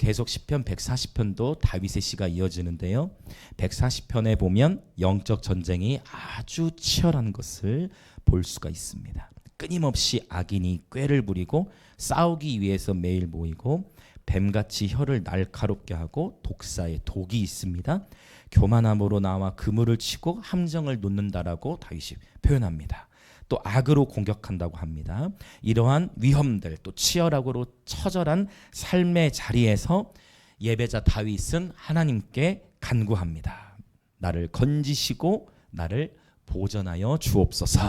계속 시편 140편도 다윗의 시가 이어지는데요. 140편에 보면 영적 전쟁이 아주 치열한 것을 볼 수가 있습니다. 끊임없이 악인이 꾀를 부리고 싸우기 위해서 매일 모이고 뱀같이 혀를 날카롭게 하고 독사의 독이 있습니다. 교만함으로 나와 그물을 치고 함정을 놓는다라고 다윗이 표현합니다. 또 악으로 공격한다고 합니다. 이러한 위험들 또 치열하고 처절한 삶의 자리에서 예배자 다윗은 하나님께 간구합니다. 나를 건지시고 나를 보전하여 주옵소서.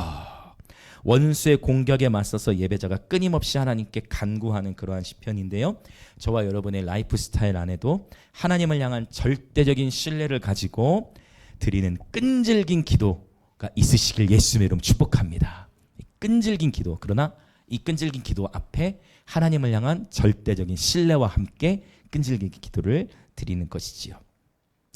원수의 공격에 맞서서 예배자가 끊임없이 하나님께 간구하는 그러한 시편인데요. 저와 여러분의 라이프 스타일 안에도 하나님을 향한 절대적인 신뢰를 가지고 드리는 끈질긴 기도가 있으시길 예수님의 이름 축복합니다. 끈질긴 기도, 그러나 이 끈질긴 기도 앞에 하나님을 향한 절대적인 신뢰와 함께 끈질긴 기도를 드리는 것이지요.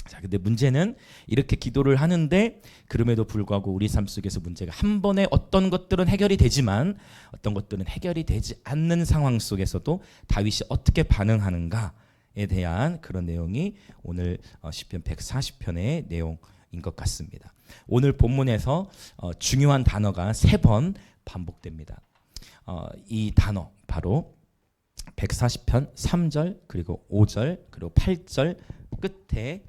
자, 근데 문제는 이렇게 기도를 하는데 그럼에도 불구하고 우리 삶 속에서 문제가 한 번에 어떤 것들은 해결이 되지만 어떤 것들은 해결이 되지 않는 상황 속에서도 다윗이 어떻게 반응하는가에 대한 그런 내용이 오늘 시편 140편의 내용인 것 같습니다. 오늘 본문에서 중요한 단어가 3번 반복됩니다. 이 단어 바로 140편 3절 그리고 5절 그리고 8절 끝에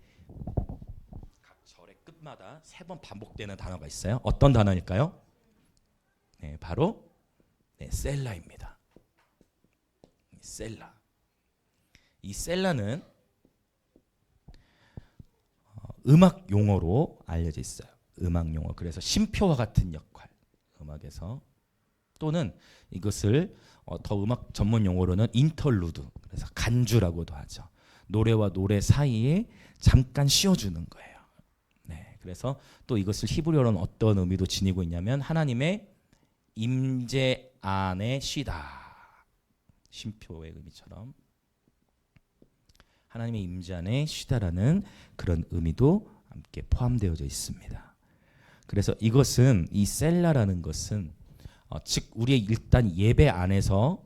각 절의 끝마다 3번 반복되는 단어가 있어요. 어떤 단어일까요? 네, 바로 셀라입니다. 셀라. 이 셀라는 음악 용어로 알려져 있어요. 음악 용어. 그래서 심표와 같은 역할. 음악에서 또는 이것을 더 음악 전문 용어로는 인터루드. 그래서 간주라고도 하죠. 노래와 노래 사이에 잠깐 쉬어주는 거예요. 네, 그래서 또 이것을 히브리어로는 어떤 의미도 지니고 있냐면 하나님의 임재 안에 쉬다. 쉼표의 의미처럼 하나님의 임재 안에 쉬다라는 그런 의미도 함께 포함되어져 있습니다. 그래서 이것은 이 셀라라는 것은 즉 우리의 일단 예배 안에서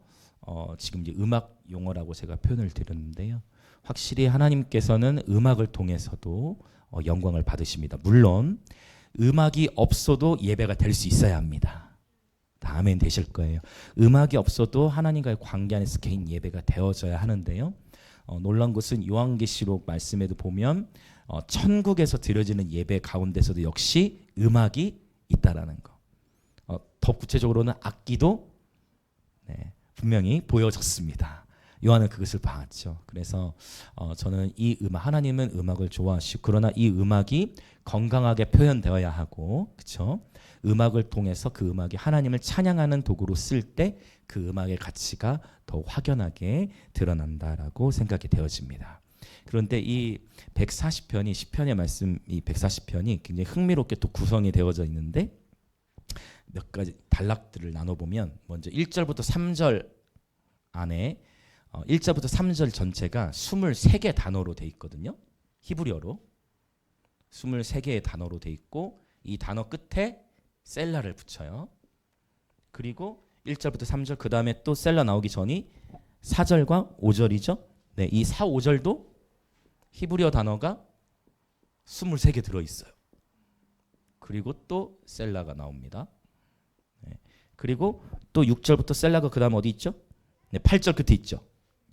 지금 이제 음악 용어라고 제가 표현을 드렸는데요. 확실히 하나님께서는 음악을 통해서도 영광을 받으십니다. 물론 음악이 없어도 예배가 될 수 있어야 합니다. 다 아멘 되실 거예요. 음악이 없어도 하나님과의 관계 안에서 개인 예배가 되어져야 하는데요. 놀라운 것은 요한계시록 말씀에도 보면 천국에서 드려지는 예배 가운데서도 역시 음악이 있다라는 거. 더 구체적으로는 악기도 분명히 보여졌습니다. 요한은 그것을 봤죠. 그래서 저는 이 음악, 하나님은 음악을 좋아하시고 그러나 이 음악이 건강하게 표현되어야 하고, 그렇죠? 음악을 통해서 그 음악이 하나님을 찬양하는 도구로 쓸 때 그 음악의 가치가 더 확연하게 드러난다라고 생각이 되어집니다. 그런데 이 140편이 시편의 말씀, 이 140편이 굉장히 흥미롭게 또 구성이 되어져 있는데 몇 가지 단락들을 나눠보면 먼저 1절부터 3절 안에 1절부터 3절 전체가 23개 단어로 돼 있거든요. 히브리어로 23개의 단어로 돼 있고 이 단어 끝에 셀라를 붙여요. 그리고 1절부터 3절 그 다음에 또 셀라 나오기 전이 4절과 5절이죠. 네, 이 4, 5절도 히브리어 단어가 23개 들어있어요. 그리고 또 셀라가 나옵니다. 네, 그리고 또 6절부터 셀라가 그 다음 어디 있죠? 네, 8절 끝에 있죠.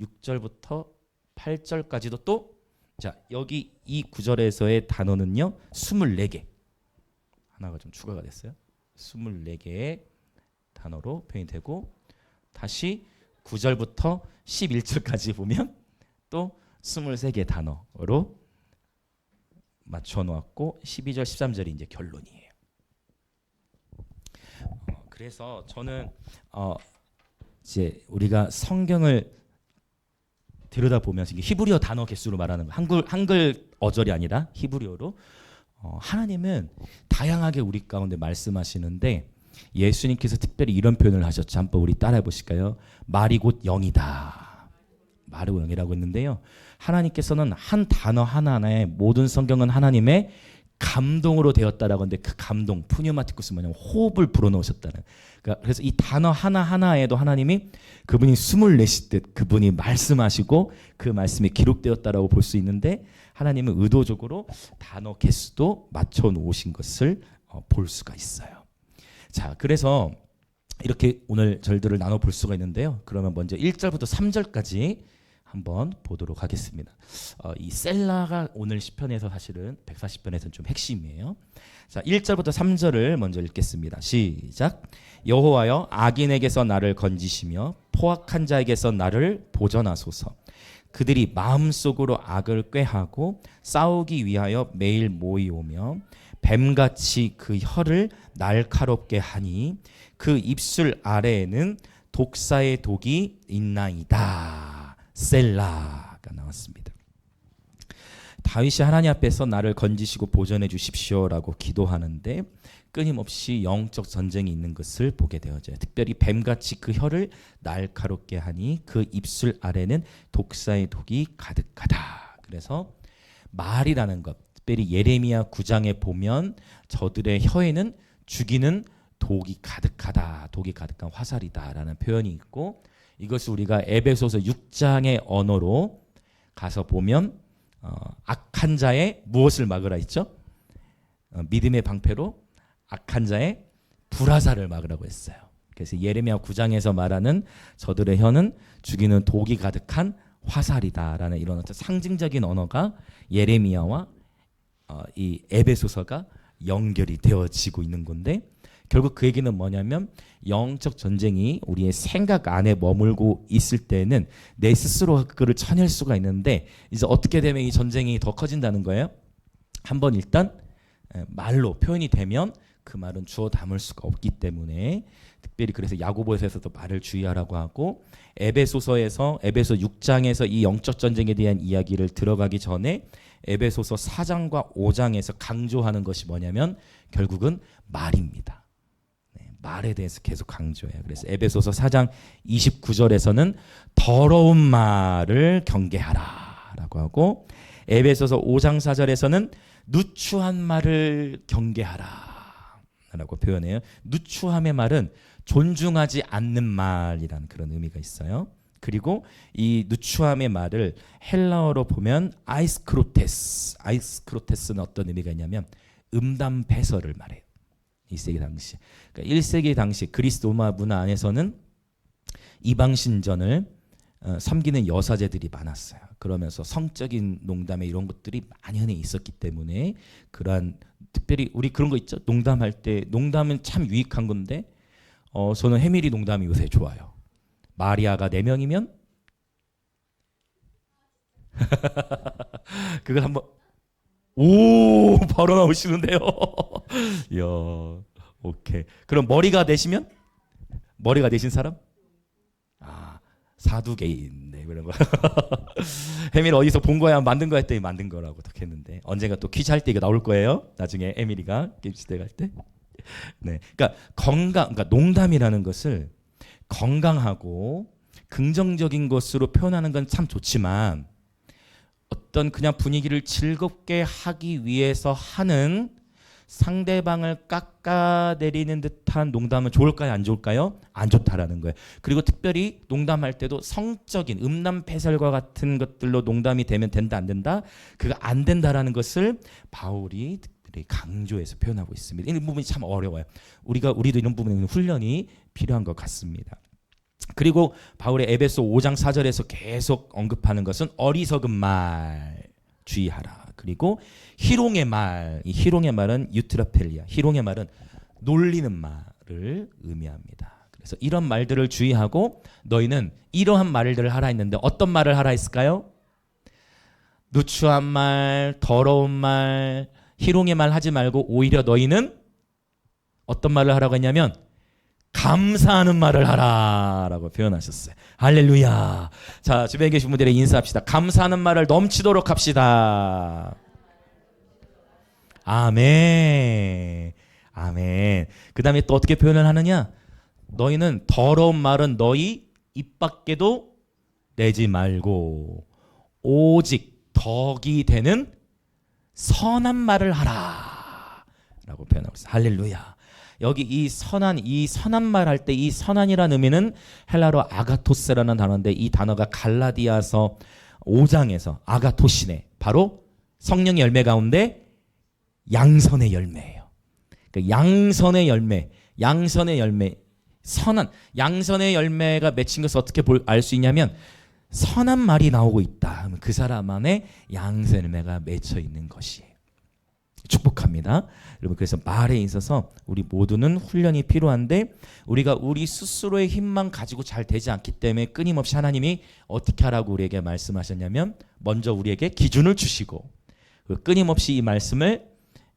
6절부터 8절까지도 또 자, 여기 이 구절에서의 단어는요 24개 하나가 좀 추가가 됐어요. 24개의 단어로 표현이 되고 다시 9절부터 11절까지 보면 또 23개 단어로 맞춰 놓았고 12절 13절이 이제 결론이에요. 그래서 저는 이제 우리가 성경을 들여다보면서 이게 히브리어 단어 개수로 말하는 거, 한글 어절이 아니라 히브리어로 하나님은 다양하게 우리 가운데 말씀하시는데 예수님께서 특별히 이런 표현을 하셨죠. 한번 우리 따라해 보실까요? 말이 곧 영이다. 말이 곧 영이라고 했는데요. 하나님께서는 한 단어 하나하나에 모든 성경은 하나님의 감동으로 되었다라고 하는데 그 감동, 푸뉴마티쿠스 뭐냐면 호흡을 불어넣으셨다는. 그러니까 그래서 이 단어 하나하나에도 하나님이 그분이 숨을 내쉬듯 그분이 말씀하시고 그 말씀이 기록되었다라고 볼 수 있는데 하나님은 의도적으로 단어 개수도 맞춰 놓으신 것을 볼 수가 있어요. 자, 그래서 이렇게 오늘 절들을 나눠 볼 수가 있는데요. 그러면 먼저 1절부터 3절까지 한번 보도록 하겠습니다. 이 셀라가 오늘 시편에서 사실은 140편에서는 좀 핵심이에요. 자, 1절부터 3절을 먼저 읽겠습니다. 시작. 여호와여, 악인에게서 나를 건지시며 포악한 자에게서 나를 보전하소서. 그들이 마음속으로 악을 꾀하고 싸우기 위하여 매일 모이오며 뱀같이 그 혀를 날카롭게 하니 그 입술 아래에는 독사의 독이 있나이다. 셀라가 나왔습니다. 다윗이 하나님 앞에서 나를 건지시고 보전해 주십시오라고 기도하는데 끊임없이 영적 전쟁이 있는 것을 보게 되어져요. 특별히 뱀같이 그 혀를 날카롭게 하니 그 입술 아래는 독사의 독이 가득하다. 그래서 말이라는 것, 특별히 예레미야 9장에 보면 저들의 혀에는 죽이는 독이 가득하다, 독이 가득한 화살이다라는 표현이 있고, 이것을 우리가 에베소서 6장의 언어로 가서 보면 악한 자의 무엇을 막으라 했죠? 믿음의 방패로 악한 자의 불화살을 막으라고 했어요. 그래서 예레미야 9장에서 말하는 저들의 혀는 죽이는 독이 가득한 화살이다라는 이런 어떤 상징적인 언어가 예레미야와 이 에베소서가 연결이 되어지고 있는 건데, 결국 그 얘기는 뭐냐면 영적 전쟁이 우리의 생각 안에 머물고 있을 때는 내 스스로 그거를 쳐낼 수가 있는데, 이제 어떻게 되면 이 전쟁이 더 커진다는 거예요? 한번 일단 말로 표현이 되면 그 말은 주워 담을 수가 없기 때문에, 특별히 그래서 야고보서에서도 말을 주의하라고 하고, 에베소서에서 에베소 6장에서 이 영적 전쟁에 대한 이야기를 들어가기 전에 에베소서 4장과 5장에서 강조하는 것이 뭐냐면 결국은 말입니다. 말에 대해서 계속 강조해요. 그래서 에베소서 4장 29절에서는 더러운 말을 경계하라 라고 하고, 에베소서 5장 4절에서는 누추한 말을 경계하라 라고 표현해요. 누추함의 말은 존중하지 않는 말이라는 그런 의미가 있어요. 그리고 이 누추함의 말을 헬라어로 보면 아이스크로테스는 어떤 의미가 있냐면 음담배설을 말해요. 1세기 당시. 그러니까 1세기 당시 그리스 로마 문화 안에서는 이방신전을 섬기는 여사제들이 많았어요. 그러면서 성적인 농담에 이런 것들이 만연해 있었기 때문에 그러한, 특별히 우리 그런 거 있죠. 농담할 때, 농담은 참 유익한 건데 저는 해밀이 농담이 요새 좋아요. 마리아가 4명이면 그걸 한번, 오, 바로 나오시는데요. 이야, 오케이. 그럼 머리가 되시면? 머리가 되신 사람? 사두개인. 네, 그런 거. 에밀 어디서 본 거야, 만든 거야 했더니 만든 거라고 딱 했는데, 언젠가 또 퀴즈 할 때 이거 나올 거예요. 나중에 에밀이가 게임시대 갈 때. 네, 그러니까 그러니까 농담이라는 것을 건강하고 긍정적인 것으로 표현하는 건 참 좋지만, 어떤 그냥 분위기를 즐겁게 하기 위해서 하는 상대방을 깎아내리는 듯한 농담은 좋을까요? 안 좋을까요? 안 좋다라는 거예요. 그리고 특별히 농담할 때도 성적인 음란패설과 같은 것들로 농담이 되면 된다 안 된다? 그거 안 된다라는 것을 바울이 특별히 강조해서 표현하고 있습니다. 이 부분이 참 어려워요. 우리도 이런 부분에 훈련이 필요한 것 같습니다. 그리고 바울의 에베소 5장 4절에서 계속 언급하는 것은 어리석은 말 주의하라. 그리고 희롱의 말, 이 희롱의 말은 유트라펠리아, 희롱의 말은 놀리는 말을 의미합니다. 그래서 이런 말들을 주의하고 너희는 이러한 말들을 하라 했는데 어떤 말을 하라 했을까요? 누추한 말, 더러운 말, 희롱의 말 하지 말고 오히려 너희는 어떤 말을 하라고 했냐면 감사하는 말을 하라라고 표현하셨어요. 할렐루야. 자, 주변에 계신 분들의 인사합시다. 감사하는 말을 넘치도록 합시다. 아멘. 아멘. 그 다음에 또 어떻게 표현을 하느냐? 너희는 더러운 말은 너희 입 밖에도 내지 말고 오직 덕이 되는 선한 말을 하라. 라고 표현하고 있어요. 할렐루야. 여기 이 선한 말 할 때 이 선한이라는 의미는 헬라로 아가토스라는 단어인데, 이 단어가 갈라디아서 5장에서 아가토시네, 바로 성령의 열매 가운데 양선의 열매예요. 그러니까 양선의 열매, 선한 양선의 열매가 맺힌 것을 어떻게 알 수 있냐면, 선한 말이 나오고 있다 하면 그 사람 안에 양선의 열매가 맺혀 있는 것이에요. 축복합니다. 여러분, 그래서 말에 있어서 우리 모두는 훈련이 필요한데, 우리가 우리 스스로의 힘만 가지고 잘 되지 않기 때문에 끊임없이 하나님이 어떻게 하라고 우리에게 말씀하셨냐면, 먼저 우리에게 기준을 주시고, 끊임없이 이 말씀을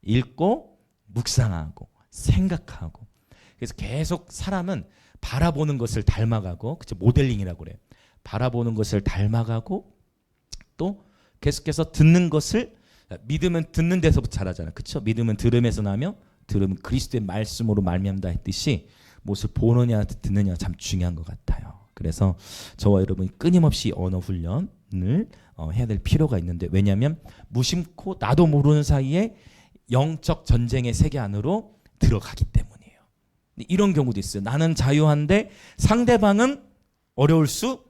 읽고 묵상하고 생각하고, 그래서 계속 사람은 바라보는 것을 닮아가고, 그쵸? 모델링이라고 그래요. 바라보는 것을 닮아가고, 또 계속해서 듣는 것을, 믿음은 듣는 데서부터 자라잖아요. 그렇죠? 믿음은 들음에서 나며 들음은 그리스도의 말씀으로 말미암다 했듯이, 무엇을 보느냐 듣느냐 참 중요한 것 같아요. 그래서 저와 여러분이 끊임없이 언어 훈련을 해야 될 필요가 있는데, 왜냐하면 무심코 나도 모르는 사이에 영적 전쟁의 세계 안으로 들어가기 때문이에요. 이런 경우도 있어요. 나는 자유한데 상대방은 어려울 수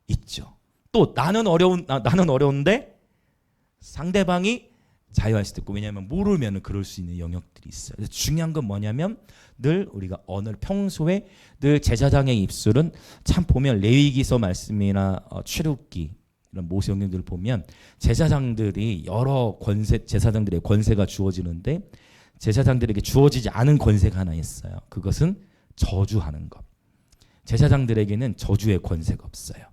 있죠. 또 나는 어려운데 상대방이 자유할 수도 있고, 왜냐하면 모르면 그럴 수 있는 영역들이 있어요. 그래서 중요한 건 뭐냐면, 늘 우리가 언어를 평소에 늘 제사장의 입술은, 참 보면 레위기서 말씀이나 출애굽기 이런 모세경들을 보면 제사장들이 여러 제사장들의 권세가 주어지는데, 제사장들에게 주어지지 않은 권세가 하나 있어요. 그것은 저주하는 것. 제사장들에게는 저주의 권세가 없어요.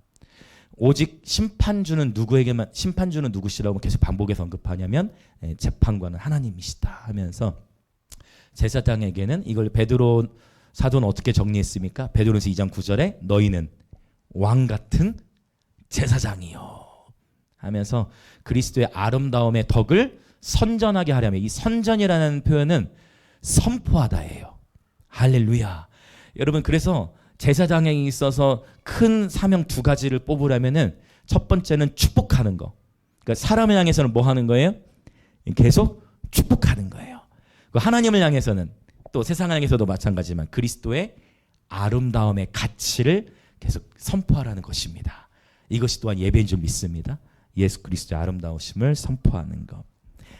오직 심판주는 누구시라고 계속 반복해서 언급하냐면, 재판관은 하나님이시다 하면서, 제사장에게는 이걸 베드로 사도는 어떻게 정리했습니까? 베드로서 2장 9절에 너희는 왕 같은 제사장이요 하면서 그리스도의 아름다움의 덕을 선전하게 하려면, 이 선전이라는 표현은 선포하다예요. 할렐루야. 여러분, 그래서 제사장에 있어서 큰 사명 두 가지를 뽑으려면은, 첫 번째는 축복하는 거. 그러니까 사람을 향해서는 뭐 하는 거예요? 계속 축복하는 거예요. 하나님을 향해서는, 또 세상을 향해서도 마찬가지지만 그리스도의 아름다움의 가치를 계속 선포하라는 것입니다. 이것이 또한 예배인 줄 믿습니다. 예수 그리스도의 아름다우심을 선포하는 것.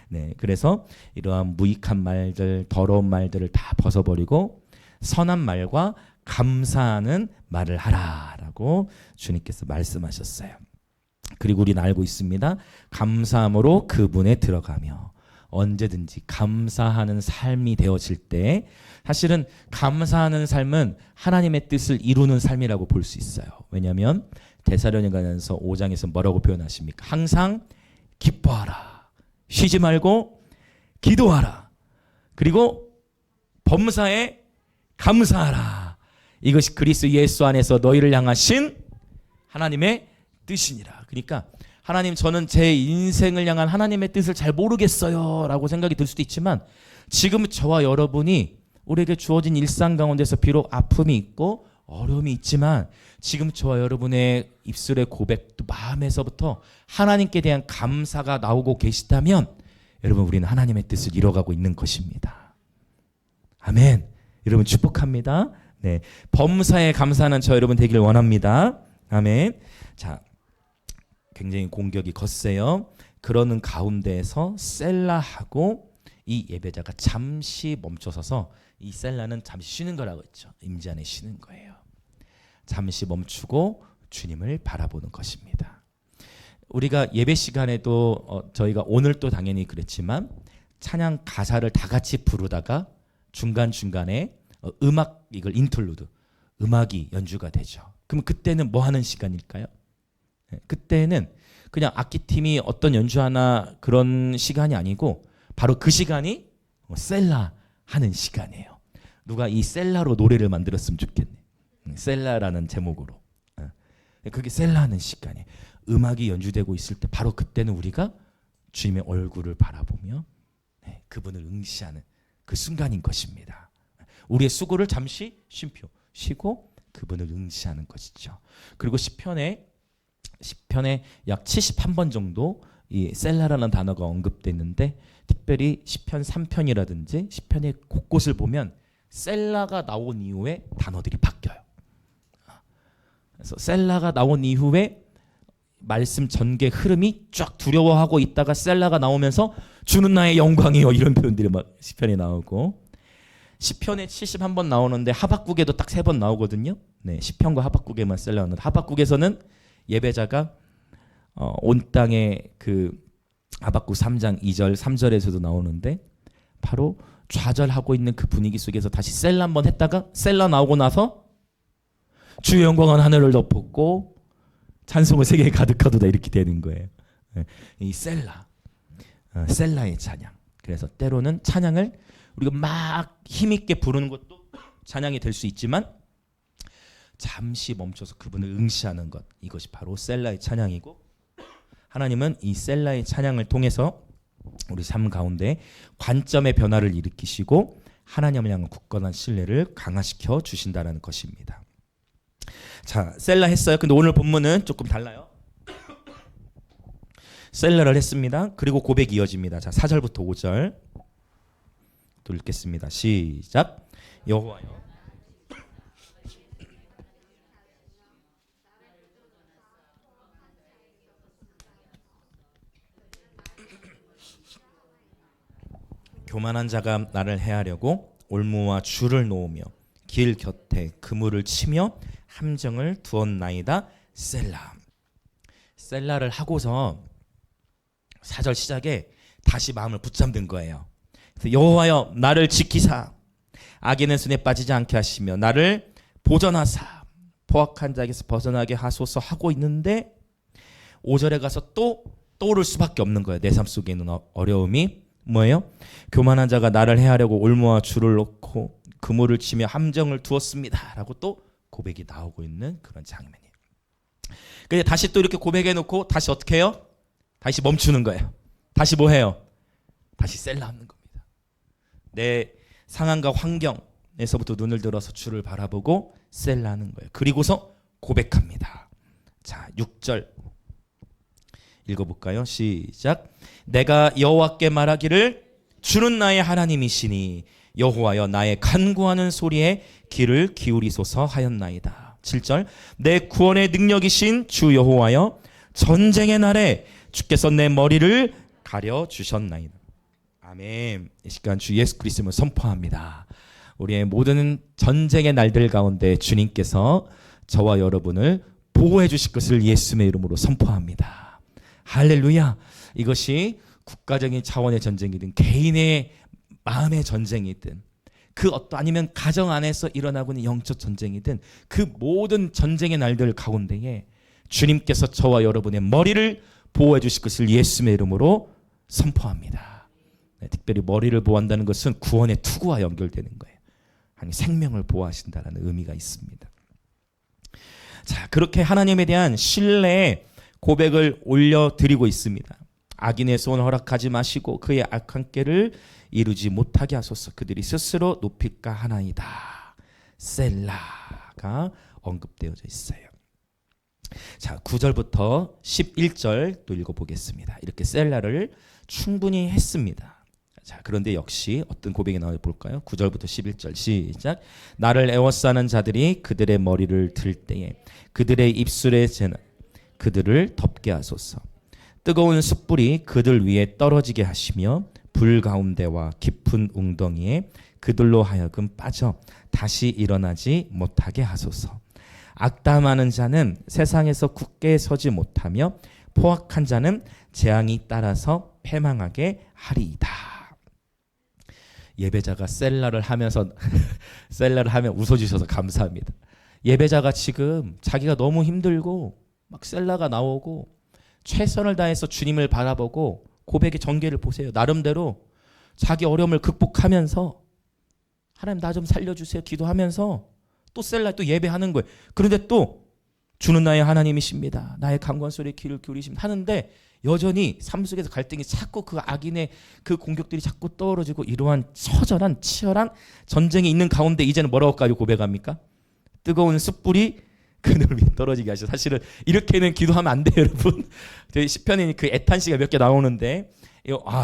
네, 그래서 이러한 무익한 말들, 더러운 말들을 다 벗어버리고 선한 말과 감사하는 말을 하라라고 주님께서 말씀하셨어요. 그리고 우리는 알고 있습니다. 감사함으로 그분에 들어가며, 언제든지 감사하는 삶이 되어질 때, 사실은 감사하는 삶은 하나님의 뜻을 이루는 삶이라고 볼 수 있어요. 왜냐하면 데살로니가전서 5장에서 뭐라고 표현하십니까? 항상 기뻐하라, 쉬지 말고 기도하라, 그리고 범사에 감사하라. 이것이 그리스도 예수 안에서 너희를 향하신 하나님의 뜻이니라. 그러니까 하나님, 저는 제 인생을 향한 하나님의 뜻을 잘 모르겠어요 라고 생각이 들 수도 있지만, 지금 저와 여러분이 우리에게 주어진 일상 가운데서 비록 아픔이 있고 어려움이 있지만, 지금 저와 여러분의 입술의 고백, 또 마음에서부터 하나님께 대한 감사가 나오고 계시다면, 여러분, 우리는 하나님의 뜻을 이뤄가고 있는 것입니다. 아멘. 여러분, 축복합니다. 네, 범사에 감사하는 저 여러분 되기를 원합니다. 아멘. 자, 굉장히 공격이 거세요. 그러는 가운데에서 셀라하고 이 예배자가 잠시 멈춰서서, 이 셀라는 잠시 쉬는 거라고 했죠. 임재 안에 쉬는 거예요. 잠시 멈추고 주님을 바라보는 것입니다. 우리가 예배 시간에도 저희가 오늘 또 당연히 그랬지만, 찬양 가사를 다 같이 부르다가 중간중간에 음악, 이걸 인터루드, 음악이 연주가 되죠. 그럼 그때는 뭐 하는 시간일까요? 그때는 그냥 악기팀이 어떤 연주하나 그런 시간이 아니고, 바로 그 시간이 셀라 하는 시간이에요. 누가 이 셀라로 노래를 만들었으면 좋겠네. 셀라라는 제목으로. 그게 셀라 하는 시간이에요. 음악이 연주되고 있을 때 바로 그때는 우리가 주님의 얼굴을 바라보며 그분을 응시하는 그 순간인 것입니다. 우리의 수고를 잠시 쉬고 그분을 응시하는 것이죠. 그리고 시편에 약 71번 정도 이 셀라라는 단어가 언급됐는데 특별히 시편 3편이라든지 시편의 곳곳을 보면 셀라가 나온 이후에 단어들이 바뀌어요. 그래서 셀라가 나온 이후에 말씀 전개 흐름이 쫙 두려워하고 있다가 셀라가 나오면서 주는 나의 영광이요 이런 표현들이 막 시편에 나오고 시편에 71번 나오는데 하박국에도 딱 3번 나오거든요. 네, 시편과 하박국에만 셀라가 나오는데 하박국에서는 예배자가 온 땅에 그 하박국 3장 2절 3절에서도 나오는데 바로 좌절하고 있는 그 분위기 속에서 다시 셀라 한번 했다가 셀라 나오고 나서 주의 영광은 하늘을 덮었고 찬송은 세계에 가득하도다 이렇게 되는 거예요. 이 셀라의 찬양. 그래서 때로는 찬양을 우리가 막 힘있게 부르는 것도 찬양이 될 수 있지만 잠시 멈춰서 그분을 응시하는 것, 이것이 바로 셀라의 찬양이고 하나님은 이 셀라의 찬양을 통해서 우리 삶 가운데 관점의 변화를 일으키시고 하나님을 향한 굳건한 신뢰를 강화시켜 주신다는 것입니다. 자, 셀라 했어요. 근데 오늘 본문은 조금 달라요. 셀라를 했습니다. 그리고 고백이 이어집니다. 자, 4절부터 5절 또 읽겠습니다. 시작. 여호와여 교만한 자가 나를 해하려고 올무와 줄을 놓으며 길 곁에 그물을 치며 함정을 두었나이다. 셀라. 셀라를 하고서 4절 시작에 다시 마음을 붙잡는 거예요. 그래서 여호와여 나를 지키사 악인의 손에 빠지지 않게 하시며 나를 보전하사 포악한 자에게서 벗어나게 하소서 하고 있는데 5절에 가서 또 떠오를 수밖에 없는 거예요. 내 삶 속에 있는 어려움이 뭐예요? 교만한 자가 나를 해하려고 올무와 줄을 놓고 그물을 치며 함정을 두었습니다 라고 또 고백이 나오고 있는 그런 장면이에요. 근데 다시 또 이렇게 고백해 놓고 다시 어떻게 해요? 다시 멈추는 거예요. 다시 뭐 해요? 다시 셀라 하는 겁니다. 내 상황과 환경에서부터 눈을 들어서 주를 바라보고 셀라 하는 거예요. 그리고서 고백합니다. 자, 6절 읽어볼까요? 시작. 내가 여호와께 말하기를 주는 나의 하나님이시니 여호와여 나의 간구하는 소리에 귀를 기울이소서 하였나이다. 7절 내 구원의 능력이신 주 여호와여 전쟁의 날에 주께서 내 머리를 가려주셨나이다. 아멘. 이 시간 주 예수 그리스도를 선포합니다. 우리의 모든 전쟁의 날들 가운데 주님께서 저와 여러분을 보호해 주실 것을 예수님의 이름으로 선포합니다. 할렐루야. 이것이 국가적인 차원의 전쟁이든 개인의 마음의 전쟁이든 그 아니면 가정 안에서 일어나고 있는 영적 전쟁이든 그 모든 전쟁의 날들 가운데에 주님께서 저와 여러분의 머리를 보호해 주실 것을 예수님의 이름으로 선포합니다. 네, 특별히 머리를 보호한다는 것은 구원의 투구와 연결되는 거예요. 아니 생명을 보호하신다는 의미가 있습니다. 자, 그렇게 하나님에 대한 신뢰의 고백을 올려드리고 있습니다. 악인의 손 허락하지 마시고 그의 악한 꾀를 이루지 못하게 하소서. 그들이 스스로 높일까 하나이다. 셀라가 언급되어져 있어요. 자, 9절부터 11절 또 읽어보겠습니다. 이렇게 셀라를 충분히 했습니다. 자, 그런데 역시 어떤 고백이 나와 볼까요? 9절부터 11절 시작. 나를 애워싸는 자들이 그들의 머리를 들 때에 그들의 입술에 재는 그들을 덮게 하소서. 뜨거운 숯불이 그들 위에 떨어지게 하시며 불 가운데와 깊은 웅덩이에 그들로 하여금 빠져 다시 일어나지 못하게 하소서. 악담하는 자는 세상에서 굳게 서지 못하며 포악한 자는 재앙이 따라서 패망하게 하리이다. 예배자가 셀라를 하면서 셀라를 하면 웃어주셔서 감사합니다. 예배자가 지금 자기가 너무 힘들고 막 셀라가 나오고 최선을 다해서 주님을 바라보고 고백의 전개를 보세요. 나름대로 자기 어려움을 극복하면서 하나님 나 좀 살려주세요 기도하면서 또 셀라 또 예배하는 거예요. 그런데 또 주는 나의 하나님이십니다. 나의 강구한 소리에 귀를 기울이십니다 하는데 여전히 삶 속에서 갈등이 자꾸 그 악인의 그 공격들이 자꾸 떨어지고 이러한 처절한 치열한 전쟁이 있는 가운데 이제는 뭐라고까지 고백합니까? 뜨거운 숯불이 그늘 위 떨어지게 하시고. 사실은 이렇게는 기도하면 안 돼요, 여러분. 시편에 그 애탄시가 몇 개 나오는데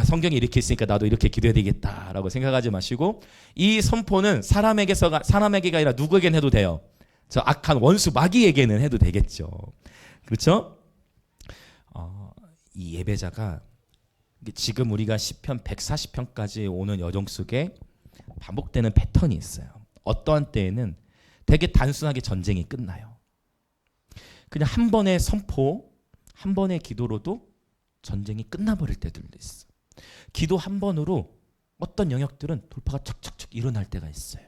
성경이 이렇게 있으니까 나도 이렇게 기도해야 되겠다라고 생각하지 마시고, 이 선포는 사람에게가 아니라 누구에겐 해도 돼요. 저 악한 원수 마귀에게는 해도 되겠죠. 그렇죠? 이 예배자가 지금 우리가 시편 140편까지 오는 여정 속에 반복되는 패턴이 있어요. 어떠한 때에는 되게 단순하게 전쟁이 끝나요. 그냥 한 번의 선포, 한 번의 기도로도 전쟁이 끝나버릴 때들도 있어. 기도 한 번으로 어떤 영역들은 돌파가 척척척 일어날 때가 있어요.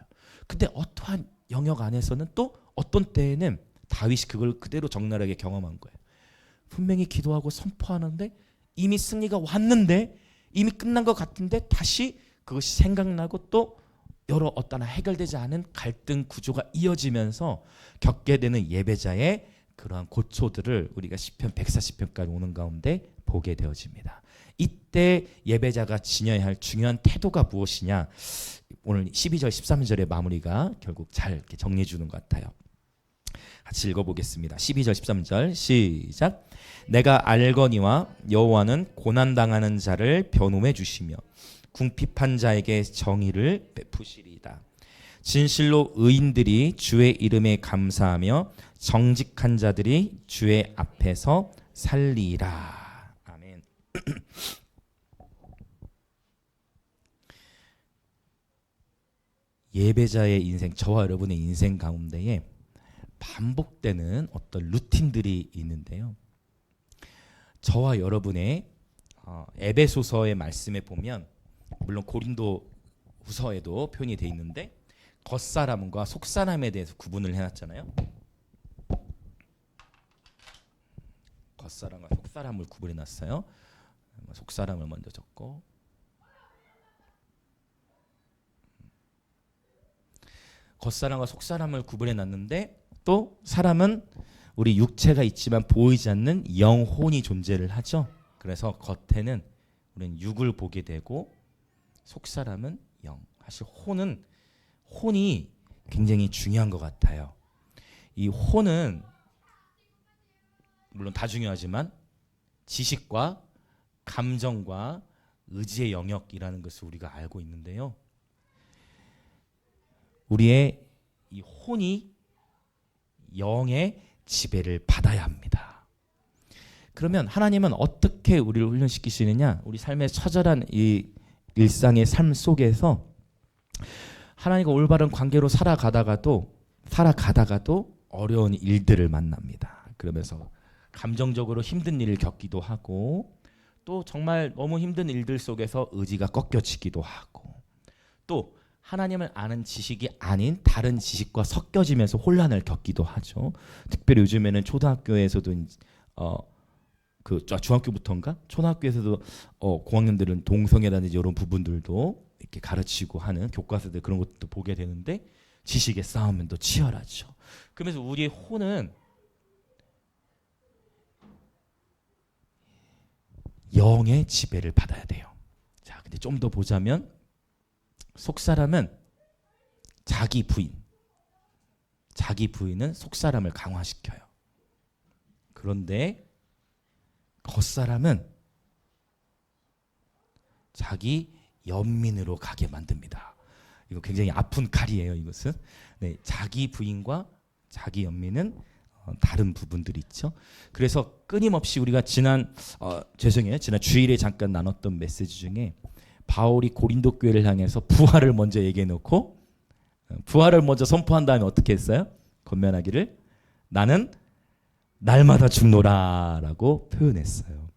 근데 어떠한 영역 안에서는 또 어떤 때에는 다윗이 그걸 그대로 적나라하게 경험한 거예요. 분명히 기도하고 선포하는데 이미 승리가 왔는데, 이미 끝난 것 같은데 다시 그것이 생각나고 또 여러 어떤 해결되지 않은 갈등 구조가 이어지면서 겪게 되는 예배자의 그러한 고초들을 우리가 시편 140편까지 오는 가운데 보게 되어집니다. 이때 예배자가 지녀야 할 중요한 태도가 무엇이냐, 오늘 12절 13절의 마무리가 결국 잘 이렇게 정리해 주는 것 같아요. 같이 읽어보겠습니다. 12절 13절 시작. 내가 알거니와 여호와는 고난당하는 자를 변호해 주시며 궁핍한 자에게 정의를 베푸시리이다. 진실로 의인들이 주의 이름에 감사하며 정직한 자들이 주의 앞에서 살리라. 아멘. 예배자의 인생, 저와 여러분의 인생 가운데에 반복되는 어떤 루틴들이 있는데요. 저와 여러분의 에베소서의 말씀에 보면, 물론 고린도 후서에도 표현이 되어 있는데 겉사람과 속사람에 대해서 구분을 해놨잖아요. 겉사람과 속사람을 구분해놨어요. 속사람을 먼저 적고, 겉사람과 속사람을 구분해놨는데, 또 사람은 우리 육체가 있지만 보이지 않는 영혼이 존재를 하죠. 그래서 겉에는 우리는 육을 보게 되고 속사람은 영. 사실 혼이 굉장히 중요한 것 같아요. 이 혼은 물론 다 중요하지만 지식과 감정과 의지의 영역이라는 것을 우리가 알고 있는데요. 우리의 이 혼이 영의 지배를 받아야 합니다. 그러면 하나님은 어떻게 우리를 훈련시키시느냐? 우리 삶의 처절한 이 일상의 삶 속에서 하나님과 올바른 관계로 살아가다가도 어려운 일들을 만납니다. 그러면서 감정적으로 힘든 일을 겪기도 하고, 또 정말 너무 힘든 일들 속에서 의지가 꺾여지기도 하고, 또 하나님을 아는 지식이 아닌 다른 지식과 섞여지면서 혼란을 겪기도 하죠. 특별히 요즘에는 초등학교에서도 중학교부터인가? 초등학교에서도 고학년들은 동성애라든지 이런 부분들도 이렇게 가르치고 하는 교과서들, 그런 것도 보게 되는데 지식의 싸움은 또 치열하죠. 그러면서 우리의 혼은 영의 지배를 받아야 돼요. 자, 근데 좀 더 보자면 속사람은 자기 부인은 속사람을 강화시켜요. 그런데 겉사람은 자기 연민으로 가게 만듭니다. 이거 굉장히 아픈 칼이에요, 이것은. 네, 자기 부인과 자기 연민은 다른 부분들이 있죠. 그래서 끊임없이 우리가 지난 주일에 잠깐 나눴던 메시지 중에 바울이 고린도 교회를 향해서 부활을 먼저 얘기해 놓고 부활을 먼저 선포한 다음에 어떻게 했어요? 권면하기를 나는 날마다 죽노라라고 표현했어요.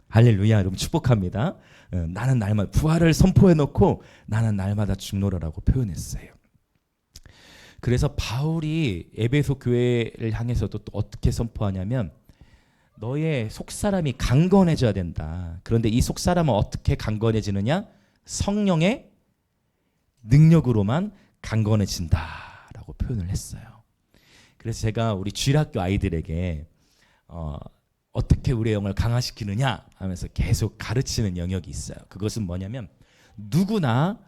할렐루야, 여러분 축복합니다. 나는 날마다 부활을 선포해 놓고 나는 날마다 죽노라라고 표현했어요. 그래서 바울이 에베소 교회를 향해서도 또 어떻게 선포하냐면 너의 속사람이 강건해져야 된다. 그런데 이 속사람은 어떻게 강건해지느냐? 성령의 능력으로만 강건해진다라고 표현을 했어요. 그래서 제가 우리 주일학교 아이들에게 어떻게 우리의 영을 강화시키느냐 하면서 계속 가르치는 영역이 있어요. 그것은 뭐냐면 누구나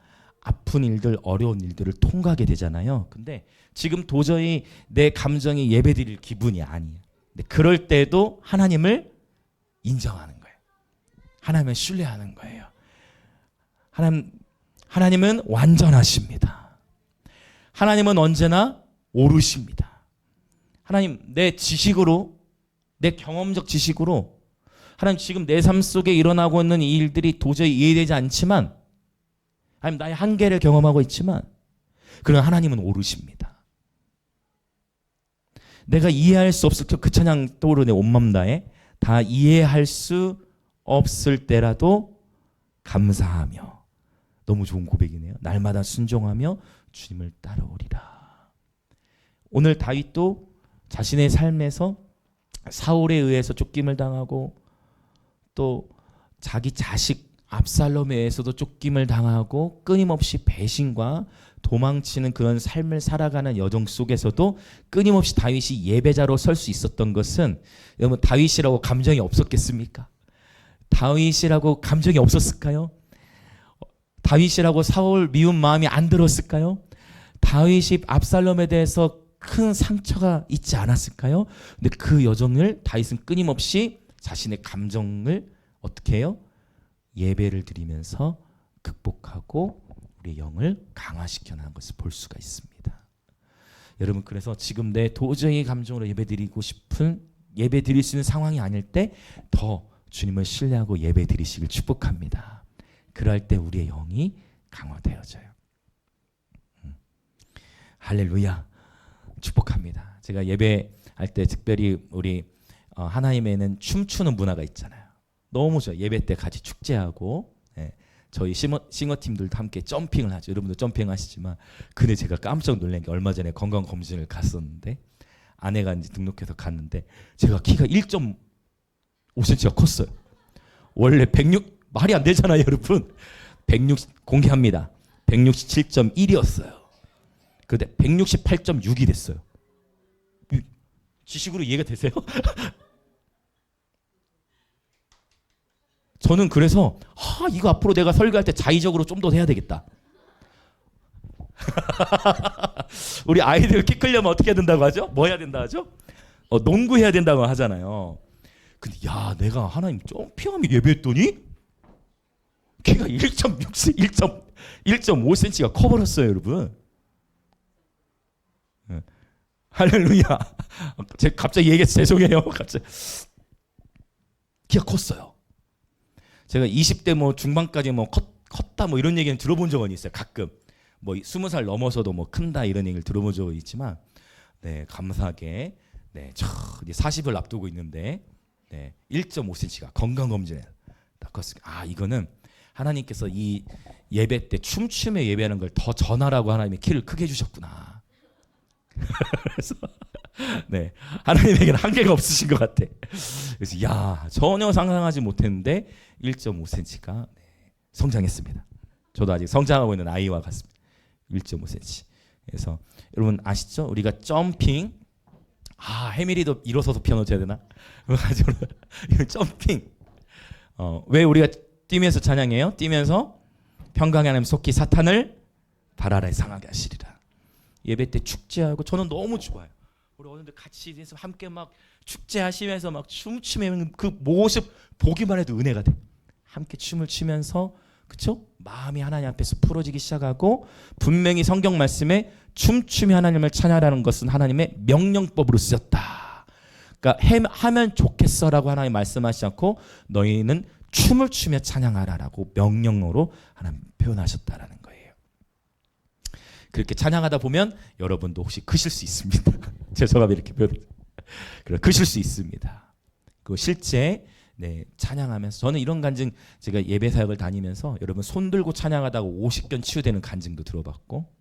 아픈 일들, 어려운 일들을 통과하게 되잖아요. 근데 지금 도저히 내 감정이 예배드릴 기분이 아니에요. 근데 그럴 때도 하나님을 인정하는 거예요. 하나님을 신뢰하는 거예요. 하나님은 완전하십니다. 하나님은 언제나 옳으십니다. 하나님, 내 지식으로, 내 경험적 지식으로 하나님 지금 내 삶 속에 일어나고 있는 이 일들이 도저히 이해되지 않지만, 하나님 나의 한계를 경험하고 있지만, 그러나 하나님은 옳으십니다. 내가 이해할 수 없을 때 그 찬양 떠오르네. 온맘 다해 다 이해할 수 없을 때라도 감사하며. 너무 좋은 고백이네요. 날마다 순종하며 주님을 따라오리라. 오늘 다윗도 자신의 삶에서 사울에 의해서 쫓김을 당하고 또 자기 자식 압살롬에 의해서도 쫓김을 당하고 끊임없이 배신과 도망치는 그런 삶을 살아가는 여정 속에서도 끊임없이 다윗이 예배자로 설 수 있었던 것은, 여러분 다윗이라고 감정이 없었겠습니까? 다윗이라고 감정이 없었을까요? 다윗이라고 사울 미운 마음이 안 들었을까요? 다윗이 압살롬에 대해서 큰 상처가 있지 않았을까요? 근데 그 여정을 다윗은 끊임없이 자신의 감정을 어떻게 해요? 예배를 드리면서 극복하고 우리의 영을 강화시켜 나가는 것을 볼 수가 있습니다. 여러분, 그래서 지금 내 도저히 감정으로 예배 드리고 싶은, 예배 드릴 수 있는 상황이 아닐 때 더 주님을 신뢰하고 예배 드리시길 축복합니다. 그럴 때 우리의 영이 강화되어져요. 할렐루야. 축복합니다. 제가 예배할 때 특별히 우리 하나님에는 춤추는 문화가 있잖아요. 너무 좋아요. 예배 때 같이 축제하고, 저희 싱어팀들도 함께 점핑을 하죠. 여러분도 점핑 하시지만, 근데 제가 깜짝 놀란 게 얼마 전에 건강검진을 갔었는데, 아내가 이제 등록해서 갔는데 제가 키가 1.5cm가 컸어요. 원래 106, 말이 안 되잖아요, 여러분. 160, 공개합니다. 167.1이었어요. 근데 168.6이 됐어요. 지식으로 이해가 되세요? 저는 그래서 이거 앞으로 내가 설교할 때 자의적으로 좀 더 해야 되겠다. 우리 아이들 키 크려면 어떻게 해야 된다고 하죠? 뭐 해야 된다 하죠? 농구 해야 된다고 하잖아요. 근데 야, 내가 하나님 점핑하며 예배했더니 키가 1.5cm가 커버렸어요, 여러분. 할렐루야. 제가 갑자기 얘기해서 죄송해요. 갑자기 키가 컸어요. 제가 20대 뭐 중반까지 뭐 컸다 뭐 이런 얘기는 들어본 적은 있어요. 가끔 뭐 20살 넘어서도 뭐 큰다 이런 얘기를 들어본 적은 있지만, 네, 감사하게 이제 40을 앞두고 있는데 1.5cm가 건강검진에 딱 컸습니다. 이거는 하나님께서 이 예배 때 춤추며 예배하는 걸 더 전하라고 하나님이 키를 크게 해주셨구나. 그래서 하나님에게는 한계가 없으신 것 같아. 그래서 야, 전혀 상상하지 못했는데 1.5cm가 성장했습니다. 저도 아직 성장하고 있는 아이와 같습니다. 1.5cm. 그래서 여러분 아시죠? 우리가 점핑, 해밀이도 일어서서 피아노 쳐야 되나? 그래가지고 점핑. 왜 우리가 뛰면서 찬양해요? 뛰면서 평강의 하나님 속히 사탄을 발아래 상하게 하시리라. 예배 때 축제하고 저는 너무 좋아요. 우리 어른들 같이 함께 막 축제하시면서 막 춤추면 그 모습 보기만 해도 은혜가 돼. 함께 춤을 추면서, 그렇죠? 마음이 하나님 앞에서 풀어지기 시작하고, 분명히 성경 말씀에 춤추며 하나님을 찬양하라는 것은 하나님의 명령법으로 쓰였다. 그러니까 하면 좋겠어라고 하나님 말씀하시지 않고 너희는 춤을 추며 찬양하라라고 명령으로 하나님 표현하셨다라는 거예요. 그렇게 찬양하다 보면 여러분도 혹시 크실 수 있습니다. 죄송합니다, 이렇게 표현. 크실 수 있습니다. 그 실제 찬양하면서 저는 이런 간증, 제가 예배 사역을 다니면서 여러분 손 들고 찬양하다가 50견 치유되는 간증도 들어봤고,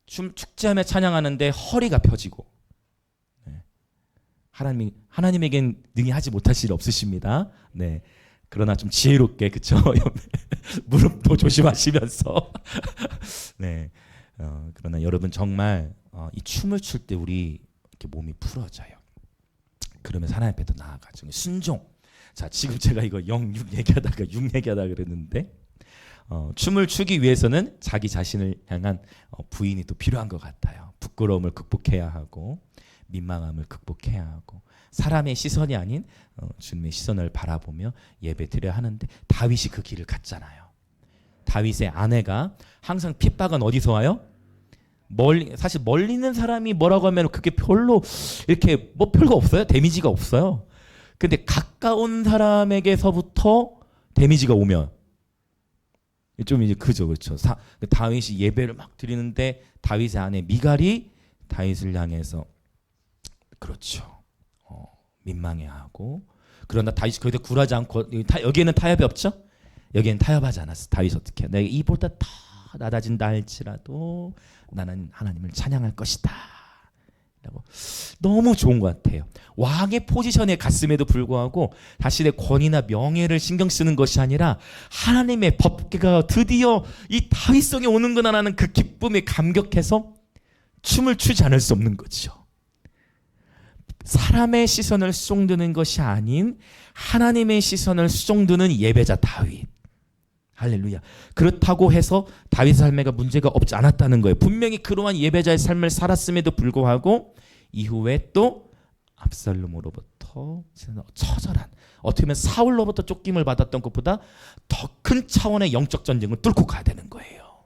축제하며 찬양하는데 허리가 펴지고, 하나님에겐 능히 하지 못하실 일 없으십니다. 그러나 좀 지혜롭게, 그쵸? 무릎도 조심하시면서. 그러나 여러분 정말 이 춤을 출 때 우리 이렇게 몸이 풀어져요. 그러면서 하나님 앞에 더 나아가죠. 순종. 자, 지금 제가 이거 6 얘기하다가 6 얘기하다가 그랬는데, 춤을 추기 위해서는 자기 자신을 향한 부인이 또 필요한 것 같아요. 부끄러움을 극복해야 하고 민망함을 극복해야 하고 사람의 시선이 아닌 주님의 시선을 바라보며 예배 드려야 하는데 다윗이 그 길을 갔잖아요. 다윗의 아내가 항상 핍박은 어디서 와요? 사실 멀리 있는 사람이 뭐라고 하면 그게 별로 이렇게 뭐 별거 없어요. 데미지가 없어요. 근데 가까운 사람에게서부터 데미지가 오면 좀 이제 그죠, 그렇죠. 다윗이 예배를 막 드리는데 다윗의 아내 미갈이 다윗을 향해서 그렇죠. 민망해하고 그러나 다윗이 거기다 굴하지 않고 여기에는 타협이 없죠. 여기에는 타협하지 않았어. 다윗이 어떻게 해요? 내가 이보다 더 낮아진다 할지라도 나는 하나님을 찬양할 것이다 라고. 너무 좋은 것 같아요. 왕의 포지션에 갔음에도 불구하고 자신의 권위나 명예를 신경 쓰는 것이 아니라 하나님의 법궤가 드디어 이 다윗성에 오는구나라는 그 기쁨에 감격해서 춤을 추지 않을 수 없는 거죠. 사람의 시선을 수종드는 것이 아닌 하나님의 시선을 수종드는 예배자 다윗. 할렐루야. 그렇다고 해서 다윗의 삶에가 문제가 없지 않았다는 거예요. 분명히 그러한 예배자의 삶을 살았음에도 불구하고 이후에 또 압살롬으로부터 처절한, 어떻게 보면 사울로부터 쫓김을 받았던 것보다 더 큰 차원의 영적 전쟁을 뚫고 가야 되는 거예요.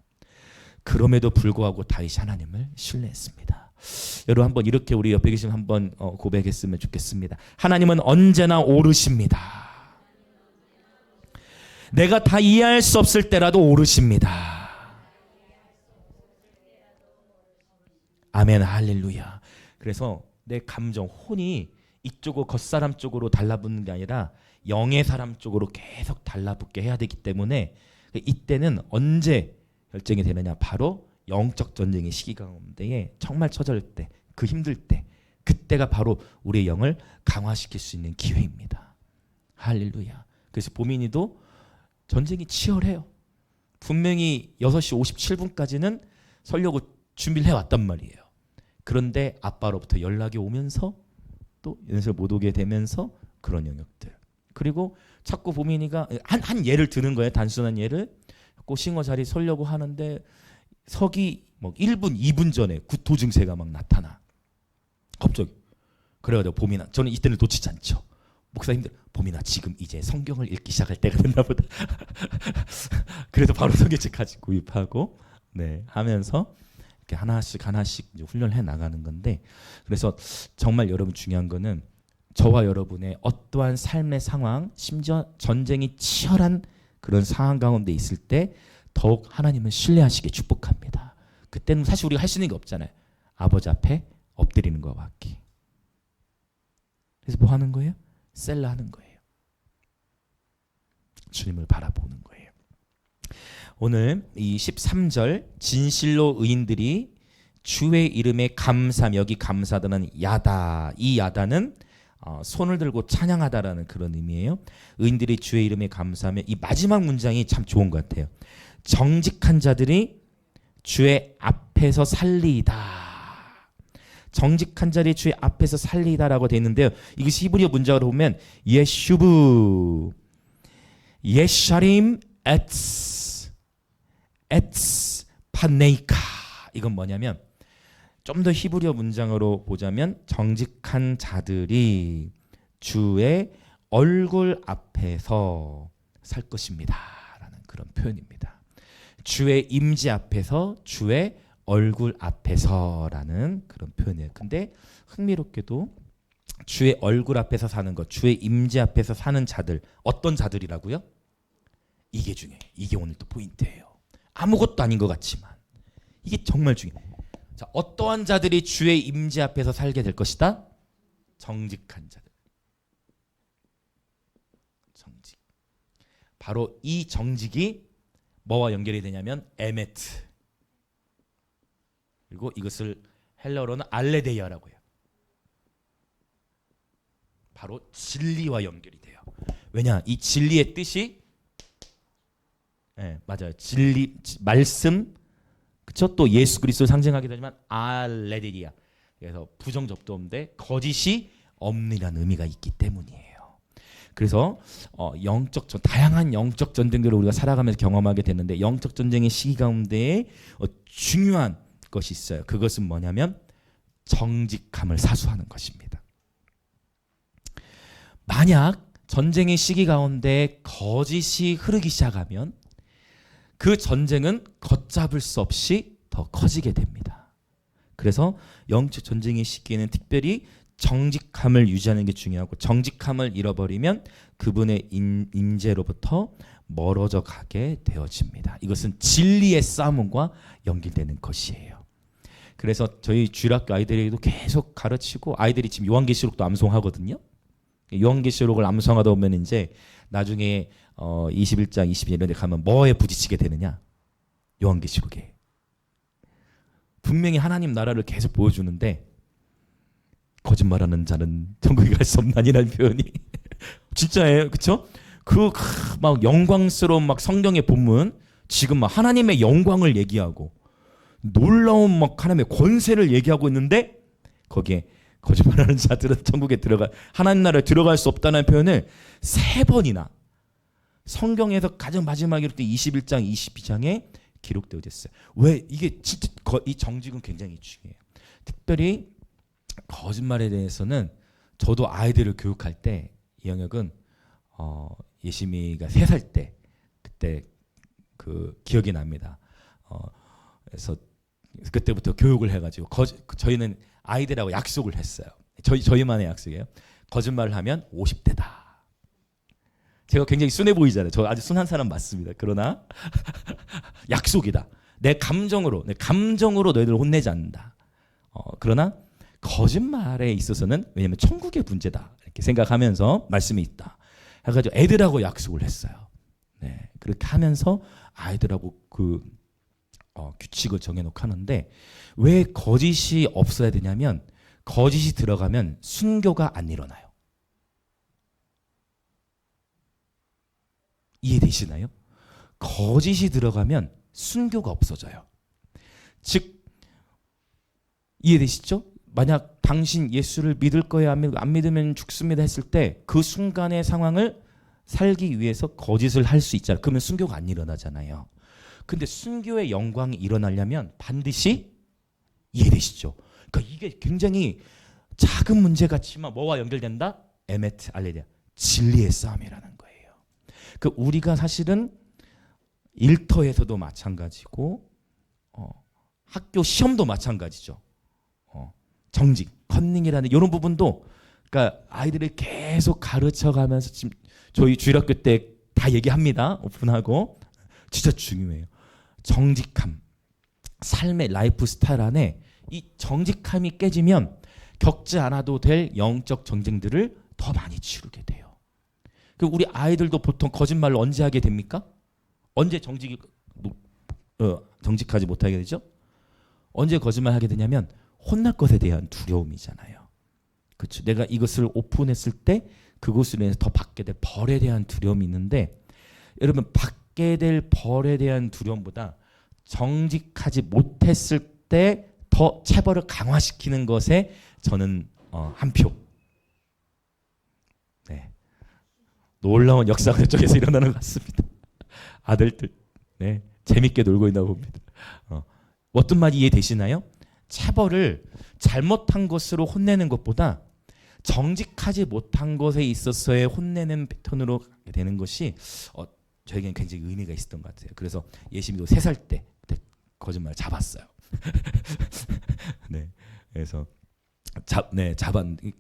그럼에도 불구하고 다윗이 하나님을 신뢰했습니다. 여러분 한번 이렇게 우리 옆에 계신 한번 고백했으면 좋겠습니다. 하나님은 언제나 오르십니다. 내가 다 이해할 수 없을 때라도 오르십니다. 아멘, 할렐루야. 그래서 내 감정, 혼이 이쪽으로 겉사람 쪽으로 달라붙는 게 아니라 영의 사람 쪽으로 계속 달라붙게 해야 되기 때문에 이때는 언제 결정이 되느냐, 바로 영적 전쟁의 시기 가운데에 정말 처절 때, 그 힘들 때, 그때가 바로 우리의 영을 강화시킬 수 있는 기회입니다. 할렐루야. 그래서 보민이도 전쟁이 치열해요. 분명히 6시 57분까지는 서려고 준비를 해왔단 말이에요. 그런데 아빠로부터 연락이 오면서 또 연습을 못 오게 되면서 그런 영역들. 그리고 자꾸 보민이가 한 예를 드는 거예요. 단순한 예를. 싱어 자리 서려고 하는데 서기 뭐 1분, 2분 전에 구토 증세가 막 나타나. 갑자기. 그래가지고 보민아, 저는 이때는 놓치지 않죠. 목사님들, 보민아 지금 이제 성경을 읽기 시작할 때가 됐나 보다. 그래서 바로 성경책 가지고 구입하고 하면서 이렇게 하나씩 이제 훈련해 나가는 건데, 그래서 정말 여러분 중요한 거는 저와 여러분의 어떠한 삶의 상황, 심지어 전쟁이 치열한 그런 상황 가운데 있을 때 더욱 하나님을 신뢰하시게 축복합니다. 그때는 사실 우리가 할 수 있는 게 없잖아요. 아버지 앞에 엎드리는 것과 같기. 그래서 뭐 하는 거예요? 셀라 하는 거예요. 주님을 바라보는 거예요. 오늘 이 13절 진실로 의인들이 주의 이름에 감사하며, 여기 감사하다는 야다, 이 야다는 손을 들고 찬양하다라는 그런 의미예요. 의인들이 주의 이름에 감사하며, 이 마지막 문장이 참 좋은 것 같아요. 정직한 자들이 주의 앞에서 살리이다. 정직한 자들이 주의 앞에서 살리이다라고 되어 있는데요. 이것이 히브리어 문장으로 보면 예슈브, 예샤림 에츠 파네이카. 이건 뭐냐면, 좀 더 히브리어 문장으로 보자면 정직한 자들이 주의 얼굴 앞에서 살 것입니다 라는 그런 표현입니다. 주의 임재 앞에서, 주의 얼굴 앞에서라는 그런 표현이에요. 근데 흥미롭게도 주의 얼굴 앞에서 사는 것, 주의 임재 앞에서 사는 자들, 어떤 자들이라고요? 이게 중요해요. 이게 오늘 또 포인트예요. 아무것도 아닌 것 같지만 이게 정말 중요해요. 자, 어떠한 자들이 주의 임재 앞에서 살게 될 것이다? 정직한 자들. 정직. 바로 이 정직이 뭐와 연결이 되냐면 에메트. 그리고 이것을 헬라어로는 알레데이아라고 해요. 바로 진리와 연결이 돼요. 왜냐? 이 진리의 뜻이 맞아요. 진리, 말씀, 그렇죠? 또 예수 그리스도를 상징하기도 하지만 알레데이아. 그래서 부정접도 없는데 거짓이 없느라는 의미가 있기 때문이에요. 그래서 다양한 영적 전쟁들을 우리가 살아가면서 경험하게 되는데 영적 전쟁의 시기 가운데 중요한 것이 있어요. 그것은 뭐냐면 정직함을 사수하는 것입니다. 만약 전쟁의 시기 가운데 거짓이 흐르기 시작하면 그 전쟁은 걷잡을 수 없이 더 커지게 됩니다. 그래서 영적 전쟁의 시기에는 특별히 정직함을 유지하는 게 중요하고 정직함을 잃어버리면 그분의 임재로부터 멀어져 가게 되어집니다. 이것은 진리의 싸움과 연결되는 것이에요. 그래서 저희 주일학교 아이들에게도 계속 가르치고 아이들이 지금 요한계시록도 암송하거든요. 요한계시록을 암송하다 보면 이제 나중에 21장, 22장 이런 데 가면 뭐에 부딪히게 되느냐? 요한계시록에. 분명히 하나님 나라를 계속 보여주는데 거짓말하는 자는 천국에 갈 수 없나니라는 표현이 진짜예요. 그렇죠? 그 막 영광스러운 막 성경의 본문 지금 막 하나님의 영광을 얘기하고 놀라운 막 하나님의 권세를 얘기하고 있는데 거기에 거짓말하는 자들은 천국에 하나님 나라에 들어갈 수 없다는 표현을 3번이나 성경에서 가장 마지막에 21장, 22장에 기록되어 있어요. 왜 이게 진짜 이 정직은 굉장히 중요해요. 특별히 거짓말에 대해서는 저도 아이들을 교육할 때 이 영역은 예심이가 3살 때 그때 그 기억이 납니다. 그래서 그때부터 교육을 해가지고 저희는 아이들하고 약속을 했어요. 저희만의 약속이에요. 거짓말을 하면 50대다. 제가 굉장히 순해 보이잖아요. 저 아주 순한 사람 맞습니다. 그러나 약속이다. 내 감정으로 너희들을 혼내지 않는다. 그러나 거짓말에 있어서는 왜냐하면 천국의 문제다 이렇게 생각하면서 말씀이 있다. 해가지고 애들하고 약속을 했어요. 네, 그렇게 하면서 아이들하고 그 규칙을 정해놓고 하는데 왜 거짓이 없어야 되냐면 거짓이 들어가면 순교가 안 일어나요. 이해되시나요? 거짓이 들어가면 순교가 없어져요. 즉 이해되시죠? 만약 당신 예수를 믿을 거예요, 안 믿으면 죽습니다 했을 때 그 순간의 상황을 살기 위해서 거짓을 할 수 있잖아요. 그러면 순교가 안 일어나잖아요. 근데 순교의 영광이 일어나려면 반드시 이해되시죠? 그러니까 이게 굉장히 작은 문제 같지만 뭐와 연결된다? 에메트 알레리아, 진리의 싸움이라는 거예요. 그 우리가 사실은 일터에서도 마찬가지고 학교 시험도 마찬가지죠. 정직, 컨닝이라는 이런 부분도 그러니까 아이들을 계속 가르쳐가면서 지금 저희 주일학교 때 다 얘기합니다. 오픈하고 진짜 중요해요. 정직함, 삶의 라이프 스타일 안에 이 정직함이 깨지면 겪지 않아도 될 영적 전쟁들을 더 많이 치르게 돼요. 그 우리 아이들도 보통 거짓말을 언제 하게 됩니까? 언제 정직하지 못하게 되죠? 언제 거짓말하게 되냐면 혼날 것에 대한 두려움이잖아요. 그렇죠? 내가 이것을 오픈했을 때 그것으로 인해서 더 받게 될 벌에 대한 두려움이 있는데 여러분 받게 될 벌에 대한 두려움보다 정직하지 못했을 때 더 체벌을 강화시키는 것에 저는 한 표. 네. 놀라운 역사가 이쪽에서 일어나는 것 같습니다. 아들들 네. 재밌게 놀고 있나 봅니다. 어떤 말이 이해되시나요? 체벌을 잘못한 것으로 혼내는 것보다 정직하지 못한 것에 있어서의 혼내는 패턴으로 되는 것이 저에게는 굉장히 의미가 있었던 것 같아요. 그래서 예심이도 3살 때 거짓말 잡았어요. 네, 그래서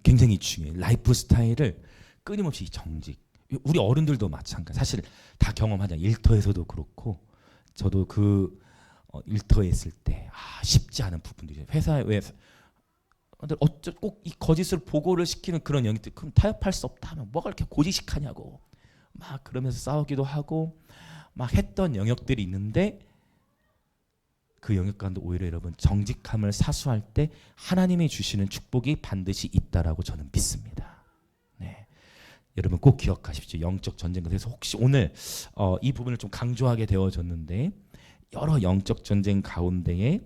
굉장히 중요해요. 라이프 스타일을 끊임없이 정직. 우리 어른들도 마찬가지. 사실 다 경험하자. 일터에서도 그렇고 저도 그 일터에 있을 때 쉽지 않은 부분들이 회사에 왜 어쩌 꼭 이 거짓을 보고를 시키는 그런 영역들 그럼 타협할 수 없다 하면 뭐가 이렇게 고지식하냐고 막 그러면서 싸우기도 하고 막 했던 영역들이 있는데 그 영역 가운데 오히려 여러분 정직함을 사수할 때 하나님이 주시는 축복이 반드시 있다라고 저는 믿습니다. 네. 여러분 꼭 기억하십시오. 영적 전쟁. 그래서 혹시 오늘 이 부분을 좀 강조하게 되어졌는데 여러 영적 전쟁 가운데에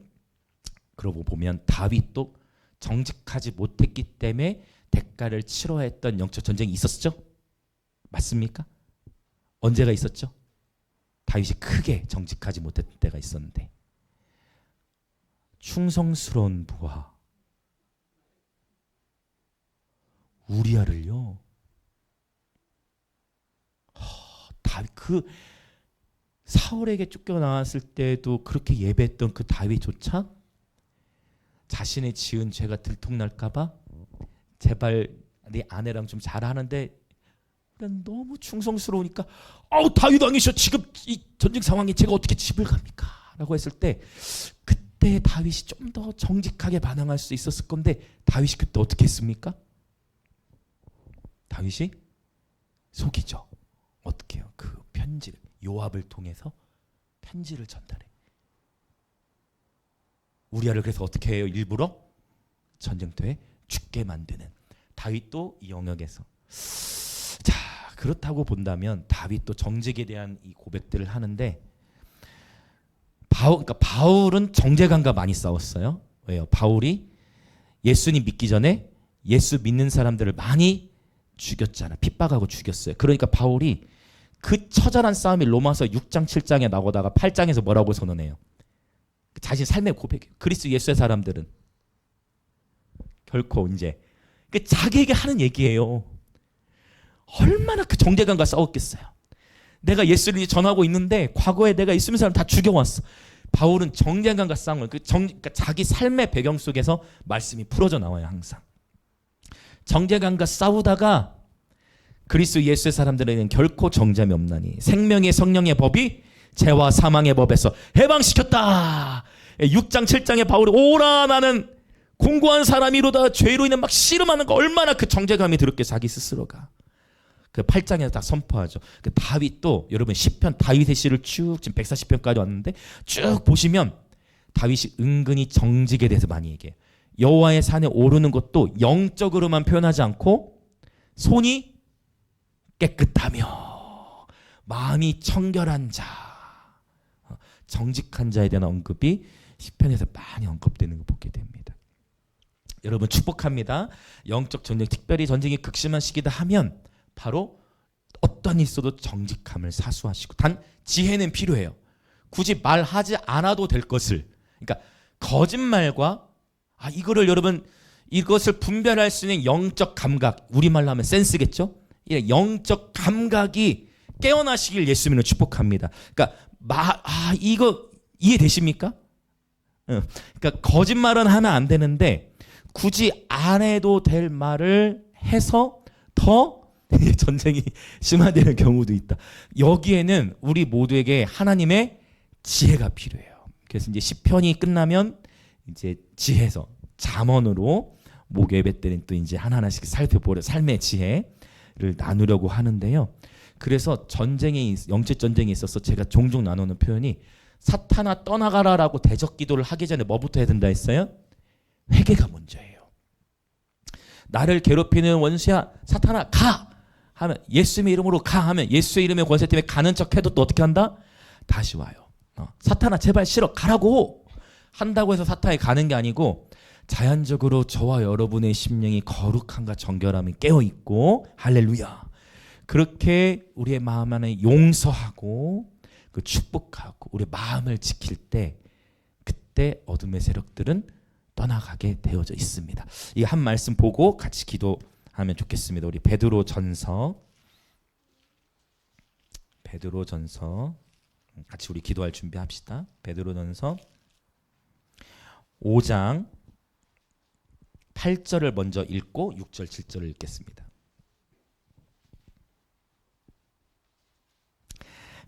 그러고 보면 다윗도 정직하지 못했기 때문에 대가를 치러야 했던 영적 전쟁이 있었죠. 맞습니까? 언제가 있었죠? 다윗이 크게 정직하지 못했던 때가 있었는데 충성스러운 부하 우리아를요. 다윗 그 사울에게 쫓겨나왔을 때도 그렇게 예배했던 그 다윗조차 자신의 지은 죄가 들통날까봐 제발 네 아내랑 좀 잘하는데 너무 충성스러우니까 다윗 왕이셔 지금 이 전쟁 상황에 제가 어떻게 집을 갑니까? 라고 했을 때 그때 다윗이 좀 더 정직하게 반응할 수 있었을 건데 다윗이 그때 어떻게 했습니까? 다윗이 속이죠. 어떻게 해요? 그 편지를 요압을 통해서 편지를 전달해. 우리아를 그래서 어떻게 해요? 일부러 전쟁터에 죽게 만드는 다윗도 이 영역에서 자 그렇다고 본다면 다윗도 정직에 대한 이 고백들을 하는데 그러니까 바울은 정죄감과 많이 싸웠어요. 왜요? 바울이 예수님 믿기 전에 예수 믿는 사람들을 많이 죽였잖아. 핍박하고 죽였어요. 그러니까 바울이 그 처절한 싸움이 로마서 6장 7장에 나오다가 8장에서 뭐라고 선언해요? 자신 삶의 고백이에요. 그리스도 예수의 사람들은 결코 이제 자기에게 하는 얘기예요. 얼마나 그 정죄감과 싸웠겠어요. 내가 예수를 전하고 있는데 과거에 내가 있으면 사람 다 죽여왔어. 바울은 정죄감과 싸움을 그러니까 자기 삶의 배경 속에서 말씀이 풀어져 나와요. 항상 정죄감과 싸우다가 그리스도 예수의 사람들에게는 결코 정죄함이 없나니 생명의 성령의 법이 죄와 사망의 법에서 해방시켰다. 6장 7장에 바울이 오라 나는 공고한 사람이로다 죄로 인해 막 씨름하는 거 얼마나 그 정죄감이 들었게 자기 스스로가 그 8장에서 다 선포하죠. 그 다윗도 여러분 시편 다윗의 시를 쭉 지금 140편까지 왔는데 쭉 보시면 다윗이 은근히 정직에 대해서 많이 얘기해요. 여호와의 산에 오르는 것도 영적으로만 표현하지 않고 손이 깨끗하며 마음이 청결한 자, 정직한 자에 대한 언급이 시편에서 많이 언급되는 거 보게 됩니다. 여러분 축복합니다. 영적 전쟁, 특별히 전쟁이 극심한 시기다 하면 바로 어떤 일 있어도 정직함을 사수하시고 단 지혜는 필요해요. 굳이 말하지 않아도 될 것을 그러니까 거짓말과 이거를 여러분 이것을 분별할 수 있는 영적 감각 우리말로 하면 센스겠죠? 영적 감각이 깨어나시길 예수님은 축복합니다. 그러니까 이거 이해되십니까? 그러니까 거짓말은 하면 안 되는데 굳이 안 해도 될 말을 해서 더 전쟁이 심화되는 경우도 있다. 여기에는 우리 모두에게 하나님의 지혜가 필요해요. 그래서 이제 시편이 끝나면 이제 지혜서 잠언으로 목요 예배 때는 또 이제 하나하나씩 살펴보려 삶의 지혜를 나누려고 하는데요. 그래서 전쟁에 영적 전쟁에 있어서 제가 종종 나누는 표현이 사탄아 떠나가라라고 대적 기도를 하기 전에 뭐부터 해야 된다 했어요? 회개가 먼저예요. 나를 괴롭히는 원수야 사탄아 가 하면 예수님의 이름으로 가 하면 예수의 이름의 권세 때문에 가는 척해도 또 어떻게 한다? 다시 와요. 사탄아 제발 싫어 가라고 한다고 해서 사탄이 가는 게 아니고 자연적으로 저와 여러분의 심령이 거룩함과 정결함이 깨어있고 할렐루야 그렇게 우리의 마음 안에 용서하고 그 축복하고 우리 마음을 지킬 때 그때 어둠의 세력들은 떠나가게 되어져 있습니다. 이 한 말씀 보고 같이 기도하면 좋겠습니다. 우리 베드로전서 같이 우리 기도할 준비합시다. 베드로전서 5장 8절을 먼저 읽고 6절 7절을 읽겠습니다.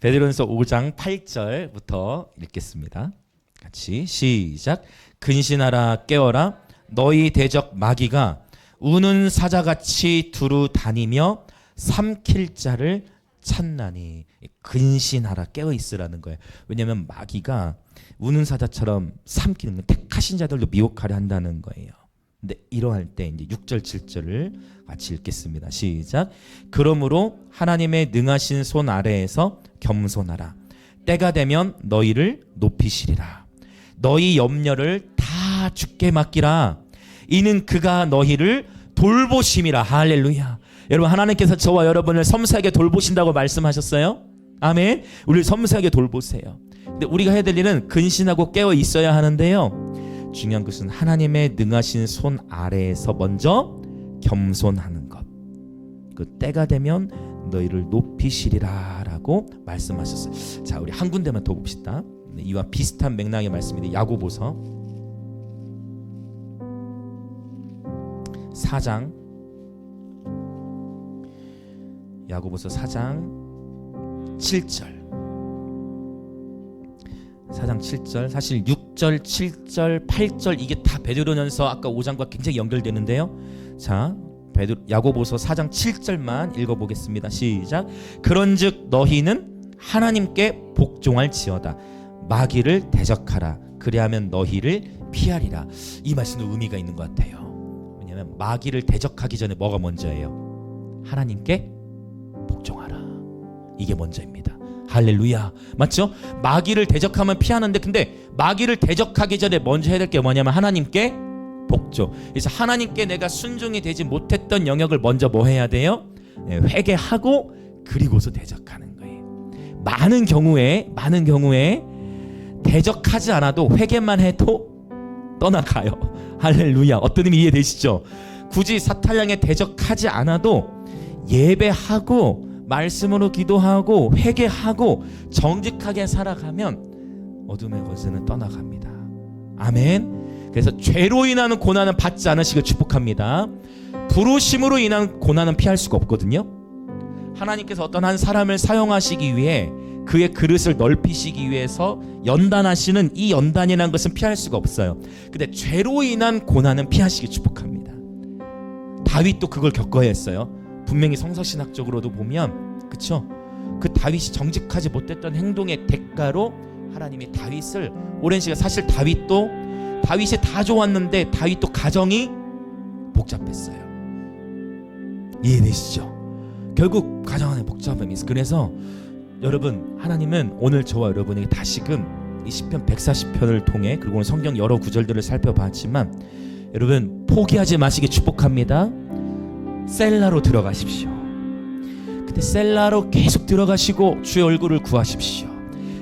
베드로전서 5장 8절부터 읽겠습니다. 같이 시작. 근신하라 깨어라 너희 대적 마귀가 우는 사자같이 두루 다니며 삼킬 자를 찾나니. 근신하라 깨어있으라는 거예요. 왜냐하면 마귀가 우는 사자처럼 삼키는 택하신 자들도 미혹하려 한다는 거예요. 근데 이러할 때 이제 6절 7절을 같이 읽겠습니다. 시작. 그러므로 하나님의 능하신 손 아래에서 겸손하라. 때가 되면 너희를 높이시리라. 너희 염려를 다 주께 맡기라. 이는 그가 너희를 돌보심이라. 할렐루야. 여러분, 하나님께서 저와 여러분을 섬세하게 돌보신다고 말씀하셨어요. 아멘. 우리를 섬세하게 돌보세요. 근데 우리가 해야 될 일은 근신하고 깨어 있어야 하는데요, 중요한 것은 하나님의 능하신 손 아래에서 먼저 겸손하는 것. 그 때가 되면 너희를 높이시리라 라고 말씀하셨어요. 자, 우리 한 군데만 더 봅시다. 이와 비슷한 맥락의 말씀인데 야고보서 4장, 야고보서 4장 7절, 4장 7절, 사실 6절, 7절, 8절 이게 다 베드로전서 아까 5장과 굉장히 연결되는데요. 자, 야고보서 4장 7절만 읽어보겠습니다. 시작. 그런즉 너희는 하나님께 복종할지어다. 마귀를 대적하라. 그리하면 너희를 피하리라. 이 말씀도 의미가 있는 것 같아요. 왜냐하면 마귀를 대적하기 전에 뭐가 먼저예요? 하나님께 복종하라. 이게 먼저입니다. 할렐루야. 맞죠? 마귀를 대적하면 피하는데, 근데 마귀를 대적하기 전에 먼저 해야 될 게 뭐냐면 하나님께 복종. 그래서 하나님께 내가 순종이 되지 못했던 영역을 먼저 뭐 해야 돼요? 회개하고 그리고서 대적하는 거예요. 많은 경우에 대적하지 않아도 회개만 해도 떠나가요. 할렐루야. 어떤 의미 이해되시죠? 굳이 사탄향에 대적하지 않아도 예배하고 말씀으로 기도하고 회개하고 정직하게 살아가면 어둠의 권세는 떠나갑니다. 아멘. 그래서 죄로 인한 고난은 받지 않으시길 축복합니다. 부르심으로 인한 고난은 피할 수가 없거든요. 하나님께서 어떤 한 사람을 사용하시기 위해 그의 그릇을 넓히시기 위해서 연단하시는 이 연단이라는 것은 피할 수가 없어요. 근데 죄로 인한 고난은 피하시길 축복합니다. 다윗도 그걸 겪어야 했어요. 분명히 성서신학적으로도 보면, 그쵸? 그 다윗이 정직하지 못했던 행동의 대가로 하나님이 다윗을 오랜 시간, 사실 다윗이 다 좋았는데 다윗도 가정이 복잡했어요. 이해되시죠? 결국 가정 안에 복잡함이 있어요. 그래서 여러분, 하나님은 오늘 저와 여러분에게 다시금 이 시편 140편을 통해, 그리고 오늘 성경 여러 구절들을 살펴봤지만, 여러분 포기하지 마시기 축복합니다. 셀라로 들어가십시오. 근데 셀라로 계속 들어가시고 주의 얼굴을 구하십시오.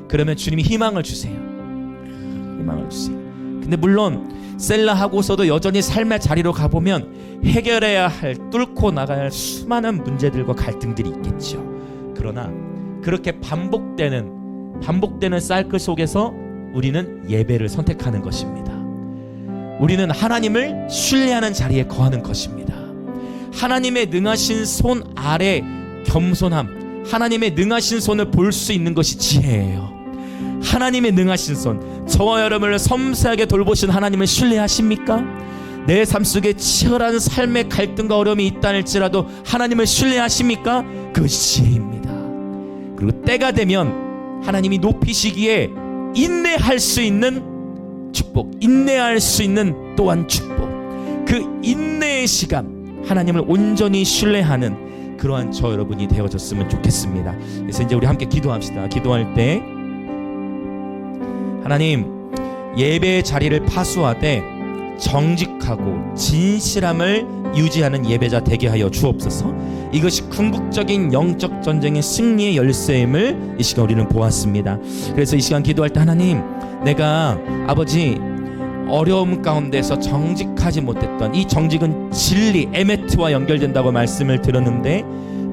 그러면 주님이 희망을 주세요. 희망을 주세요. 근데 물론 셀라하고서도 여전히 삶의 자리로 가보면 해결해야 할, 뚫고 나가야 할 수많은 문제들과 갈등들이 있겠죠. 그러나 그렇게 반복되는 사이클 속에서 우리는 예배를 선택하는 것입니다. 우리는 하나님을 신뢰하는 자리에 거하는 것입니다. 하나님의 능하신 손 아래 겸손함, 하나님의 능하신 손을 볼 수 있는 것이 지혜예요. 하나님의 능하신 손, 저와 여러분을 섬세하게 돌보신 하나님을 신뢰하십니까? 내 삶 속에 치열한 삶의 갈등과 어려움이 있다 할지라도 하나님을 신뢰하십니까? 그것이 지혜입니다. 그리고 때가 되면 하나님이 높이시기에 인내할 수 있는 축복, 인내할 수 있는 또한 축복, 그 인내의 시간, 하나님을 온전히 신뢰하는 그러한 저 여러분이 되어졌으면 좋겠습니다. 그래서 이제 우리 함께 기도합시다. 기도할 때 하나님, 예배의 자리를 파수하되 정직하고 진실함을 유지하는 예배자 되게 하여 주옵소서. 이것이 궁극적인 영적 전쟁의 승리의 열쇠임을 이 시간 우리는 보았습니다. 그래서 이 시간 기도할 때 하나님, 내가 아버지 어려움 가운데서 정직하지 못했던, 이 정직은 진리, 에메트와 연결된다고 말씀을 들었는데,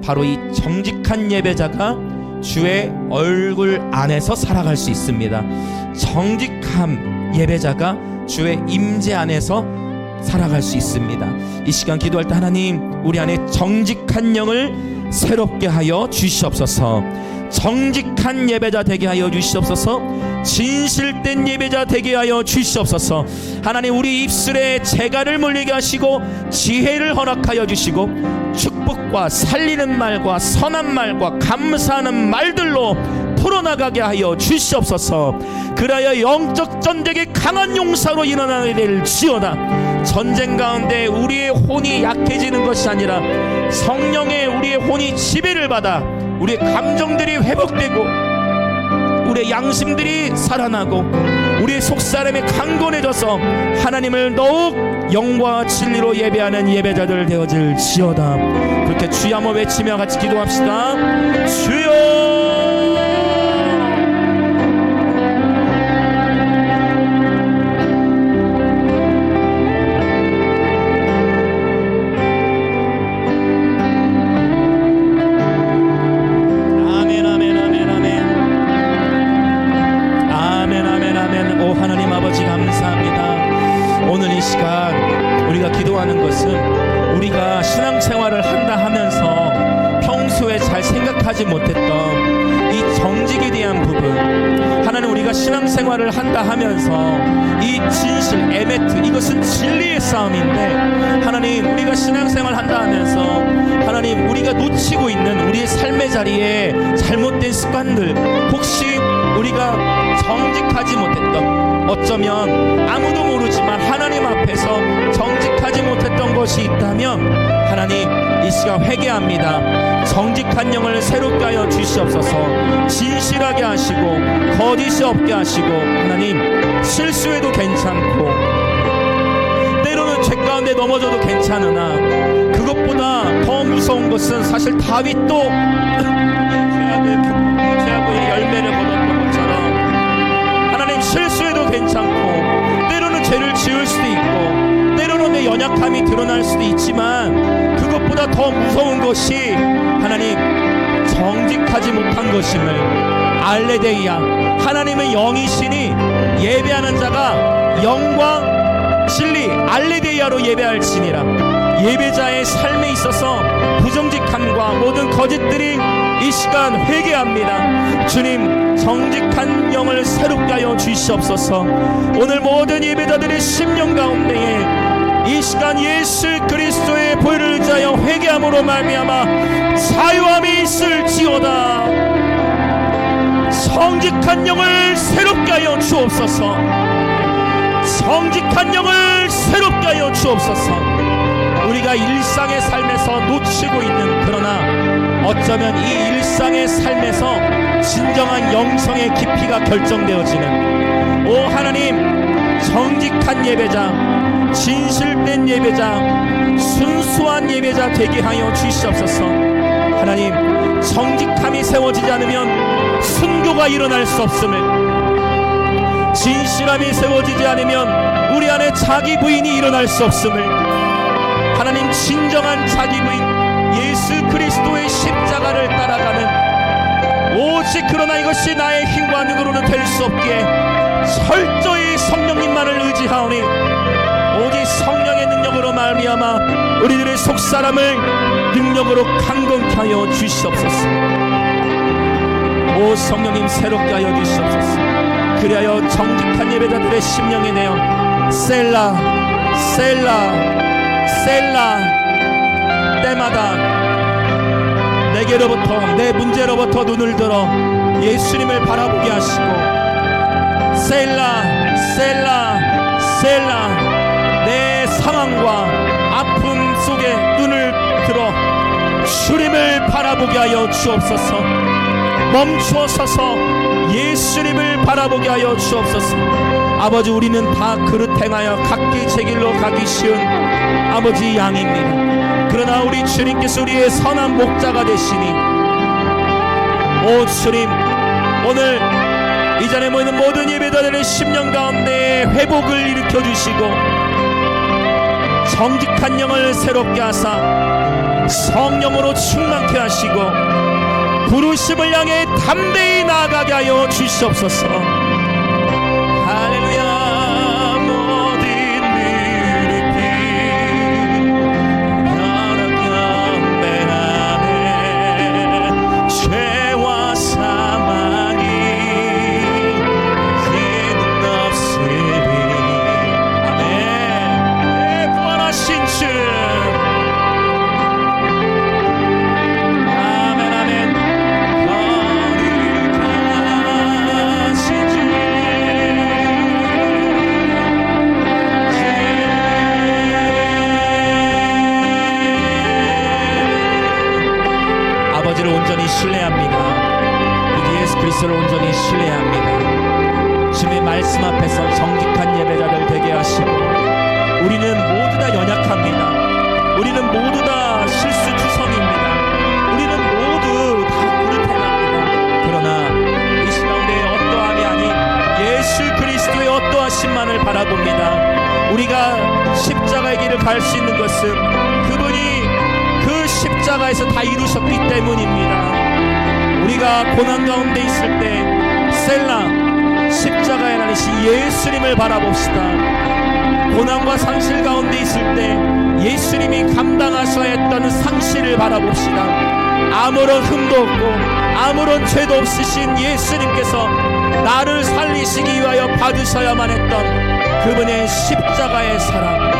바로 이 정직한 예배자가 주의 얼굴 안에서 살아갈 수 있습니다. 정직한 예배자가 주의 임재 안에서 살아갈 수 있습니다. 이 시간 기도할 때 하나님, 우리 안에 정직한 영을 새롭게 하여 주시옵소서. 정직한 예배자 되게 하여 주시옵소서. 진실된 예배자 되게 하여 주시옵소서. 하나님, 우리 입술에 재갈을 물리게 하시고 지혜를 허락하여 주시고 축복과 살리는 말과 선한 말과 감사하는 말들로 풀어나가게 하여 주시옵소서. 그라여 영적 전쟁이 강한 용사로 일어나게 될지어다. 전쟁 가운데 우리의 혼이 약해지는 것이 아니라 성령의 우리의 혼이 지배를 받아 우리의 감정들이 회복되고 우리의 양심들이 살아나고 우리의 속사람이 강건해져서 하나님을 더욱 영과 진리로 예배하는 예배자들 되어질지어다. 그렇게 이렇게 주여 한번 외치며 같이 기도합시다. 주여. 기도하는 것은 우리가 신앙생활을 한다 하면서 평소에 잘 생각하지 못했던 이 정직에 대한 부분, 하나님 우리가 신앙생활을 한다 하면서 이 진실, 에메트, 이것은 진리의 싸움인데 하나님 우리가 신앙생활 한다 하면서 하나님 우리가 놓치고 있는 우리의 삶의 자리에 잘못된 습관들, 혹시 우리가 정직하지 못했던, 어쩌면 아무도 모르지만 하나님 앞에서 정직하지 못했던 것이 있다면 하나님 이 시간 회개합니다. 정직한 영을 새롭게 하여 주시옵소서. 진실하게 하시고 거짓이 없게 하시고, 하나님 실수해도 괜찮고 때로는 죄 가운데 넘어져도 괜찮으나 그것보다 더 무서운 것은 사실 다윗도 죄악의 열매를 거뒀던 것처럼 하나님 실수해도 괜찮고 때로는 죄를 지을 수도 있고 때로는 내 연약함이 드러날 수도 있지만 그것보다 더 무서운 것이 하나님 정직하지 못한 것임을, 알레데이아, 하나님의 영이시니 예배하는 자가 영광 진리 알레데이아로 예배할지니라. 예배자의 삶에 있어서 부정직함과 모든 거짓들이 이 시간 회개합니다. 주님 정직한 영을 새롭게 하여 주시옵소서. 오늘 모든 예배자들의 심령 가운데에 이 시간 예수 그리스도의 보혈을 의지하여 회개함으로 말미암아 자유함이 있을지어다. 정직한 영을 새롭게 하여 주옵소서. 정직한 영을 새롭게 하여 주옵소서. 우리가 일상의 삶에서 놓치고 있는, 그러나 어쩌면 이 일상의 삶에서 진정한 영성의 깊이가 결정되어지는, 오 하나님 정직한 예배자, 진실된 예배자, 순수한 예배자 되게 하여 주시옵소서. 하나님 정직함이 세워지지 않으면 순교가 일어날 수 없음을, 진실함이 세워지지 않으면 우리 안에 자기 부인이 일어날 수 없음을, 하나님 진정한 자기 부인 예수 그리스도의 십자가를 따라가는, 오직 그러나 이것이 나의 힘과 능으로는 될 수 없기에 철저히 성령님만을 의지하오니 오직 성령의 능력으로 말미암아 우리들의 속사람을 능력으로 강건케 하여 주시옵소서. 오 성령님 새롭게 하여 주시옵소서. 그리하여 정직한 예배자들의 심령에 내어 셀라 셀라 셀라, 때마다 내게로부터, 내 문제로부터 눈을 들어 예수님을 바라보게 하시고, 셀라 셀라 셀라, 내 상황과 아픔 속에 눈을 들어 주님을 바라보게 하여 주옵소서. 멈추어 서서 예수님을 바라보게 하여 주옵소서. 아버지 우리는 다 그릇 행하여 각기 제 길로 가기 쉬운 아버지 양입니다. 그러나 우리 주님께서 우리의 선한 목자가 되시니, 오 주님 오늘 이 자리에 모이는 모든 예배자들의 심령 가운데 회복을 일으켜 주시고 정직한 영을 새롭게 하사 성령으로 충만케 하시고 부르심을 향해 담대히 나아가게 하여 주시옵소서. 할렐루야. 신뢰합니다. 예수 그리스도를 온전히 신뢰합니다. 주님의 말씀 앞에서 정직한 예배자들 되게 하시고, 우리는 모두 다 연약합니다. 우리는 모두 다 실수투성입니다. 십자가만을 바라봅니다. 우리가 십자가의 길을 갈 수 있는 것은 그분이 그 십자가에서 다 이루셨기 때문입니다. 우리가 고난 가운데 있을 때 셀라 십자가에 나르신 예수님을 바라봅시다. 고난과 상실 가운데 있을 때 예수님이 감당하셔야 했던 상실을 바라봅시다. 아무런 흠도 없고 아무런 죄도 없으신 예수님께서 나를 살리시기 위하여 받으셔야만 했던 그분의 십자가의 사랑,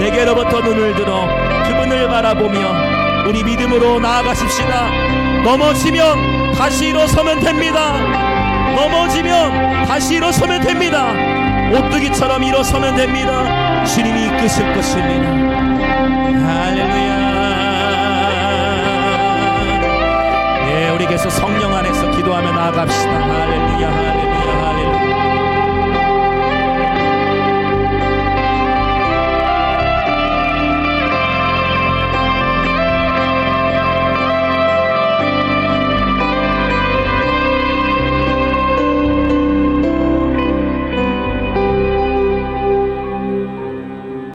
내게로부터 눈을 들어 그분을 바라보며 우리 믿음으로 나아가십시다. 넘어지면 다시 일어서면 됩니다. 넘어지면 다시 일어서면 됩니다. 오뚜기처럼 일어서면 됩니다. 주님이 이끄실 것입니다. 할렐루야. 예, 우리 계속 성령 안에서 기도하며 나아갑시다. 할렐루야.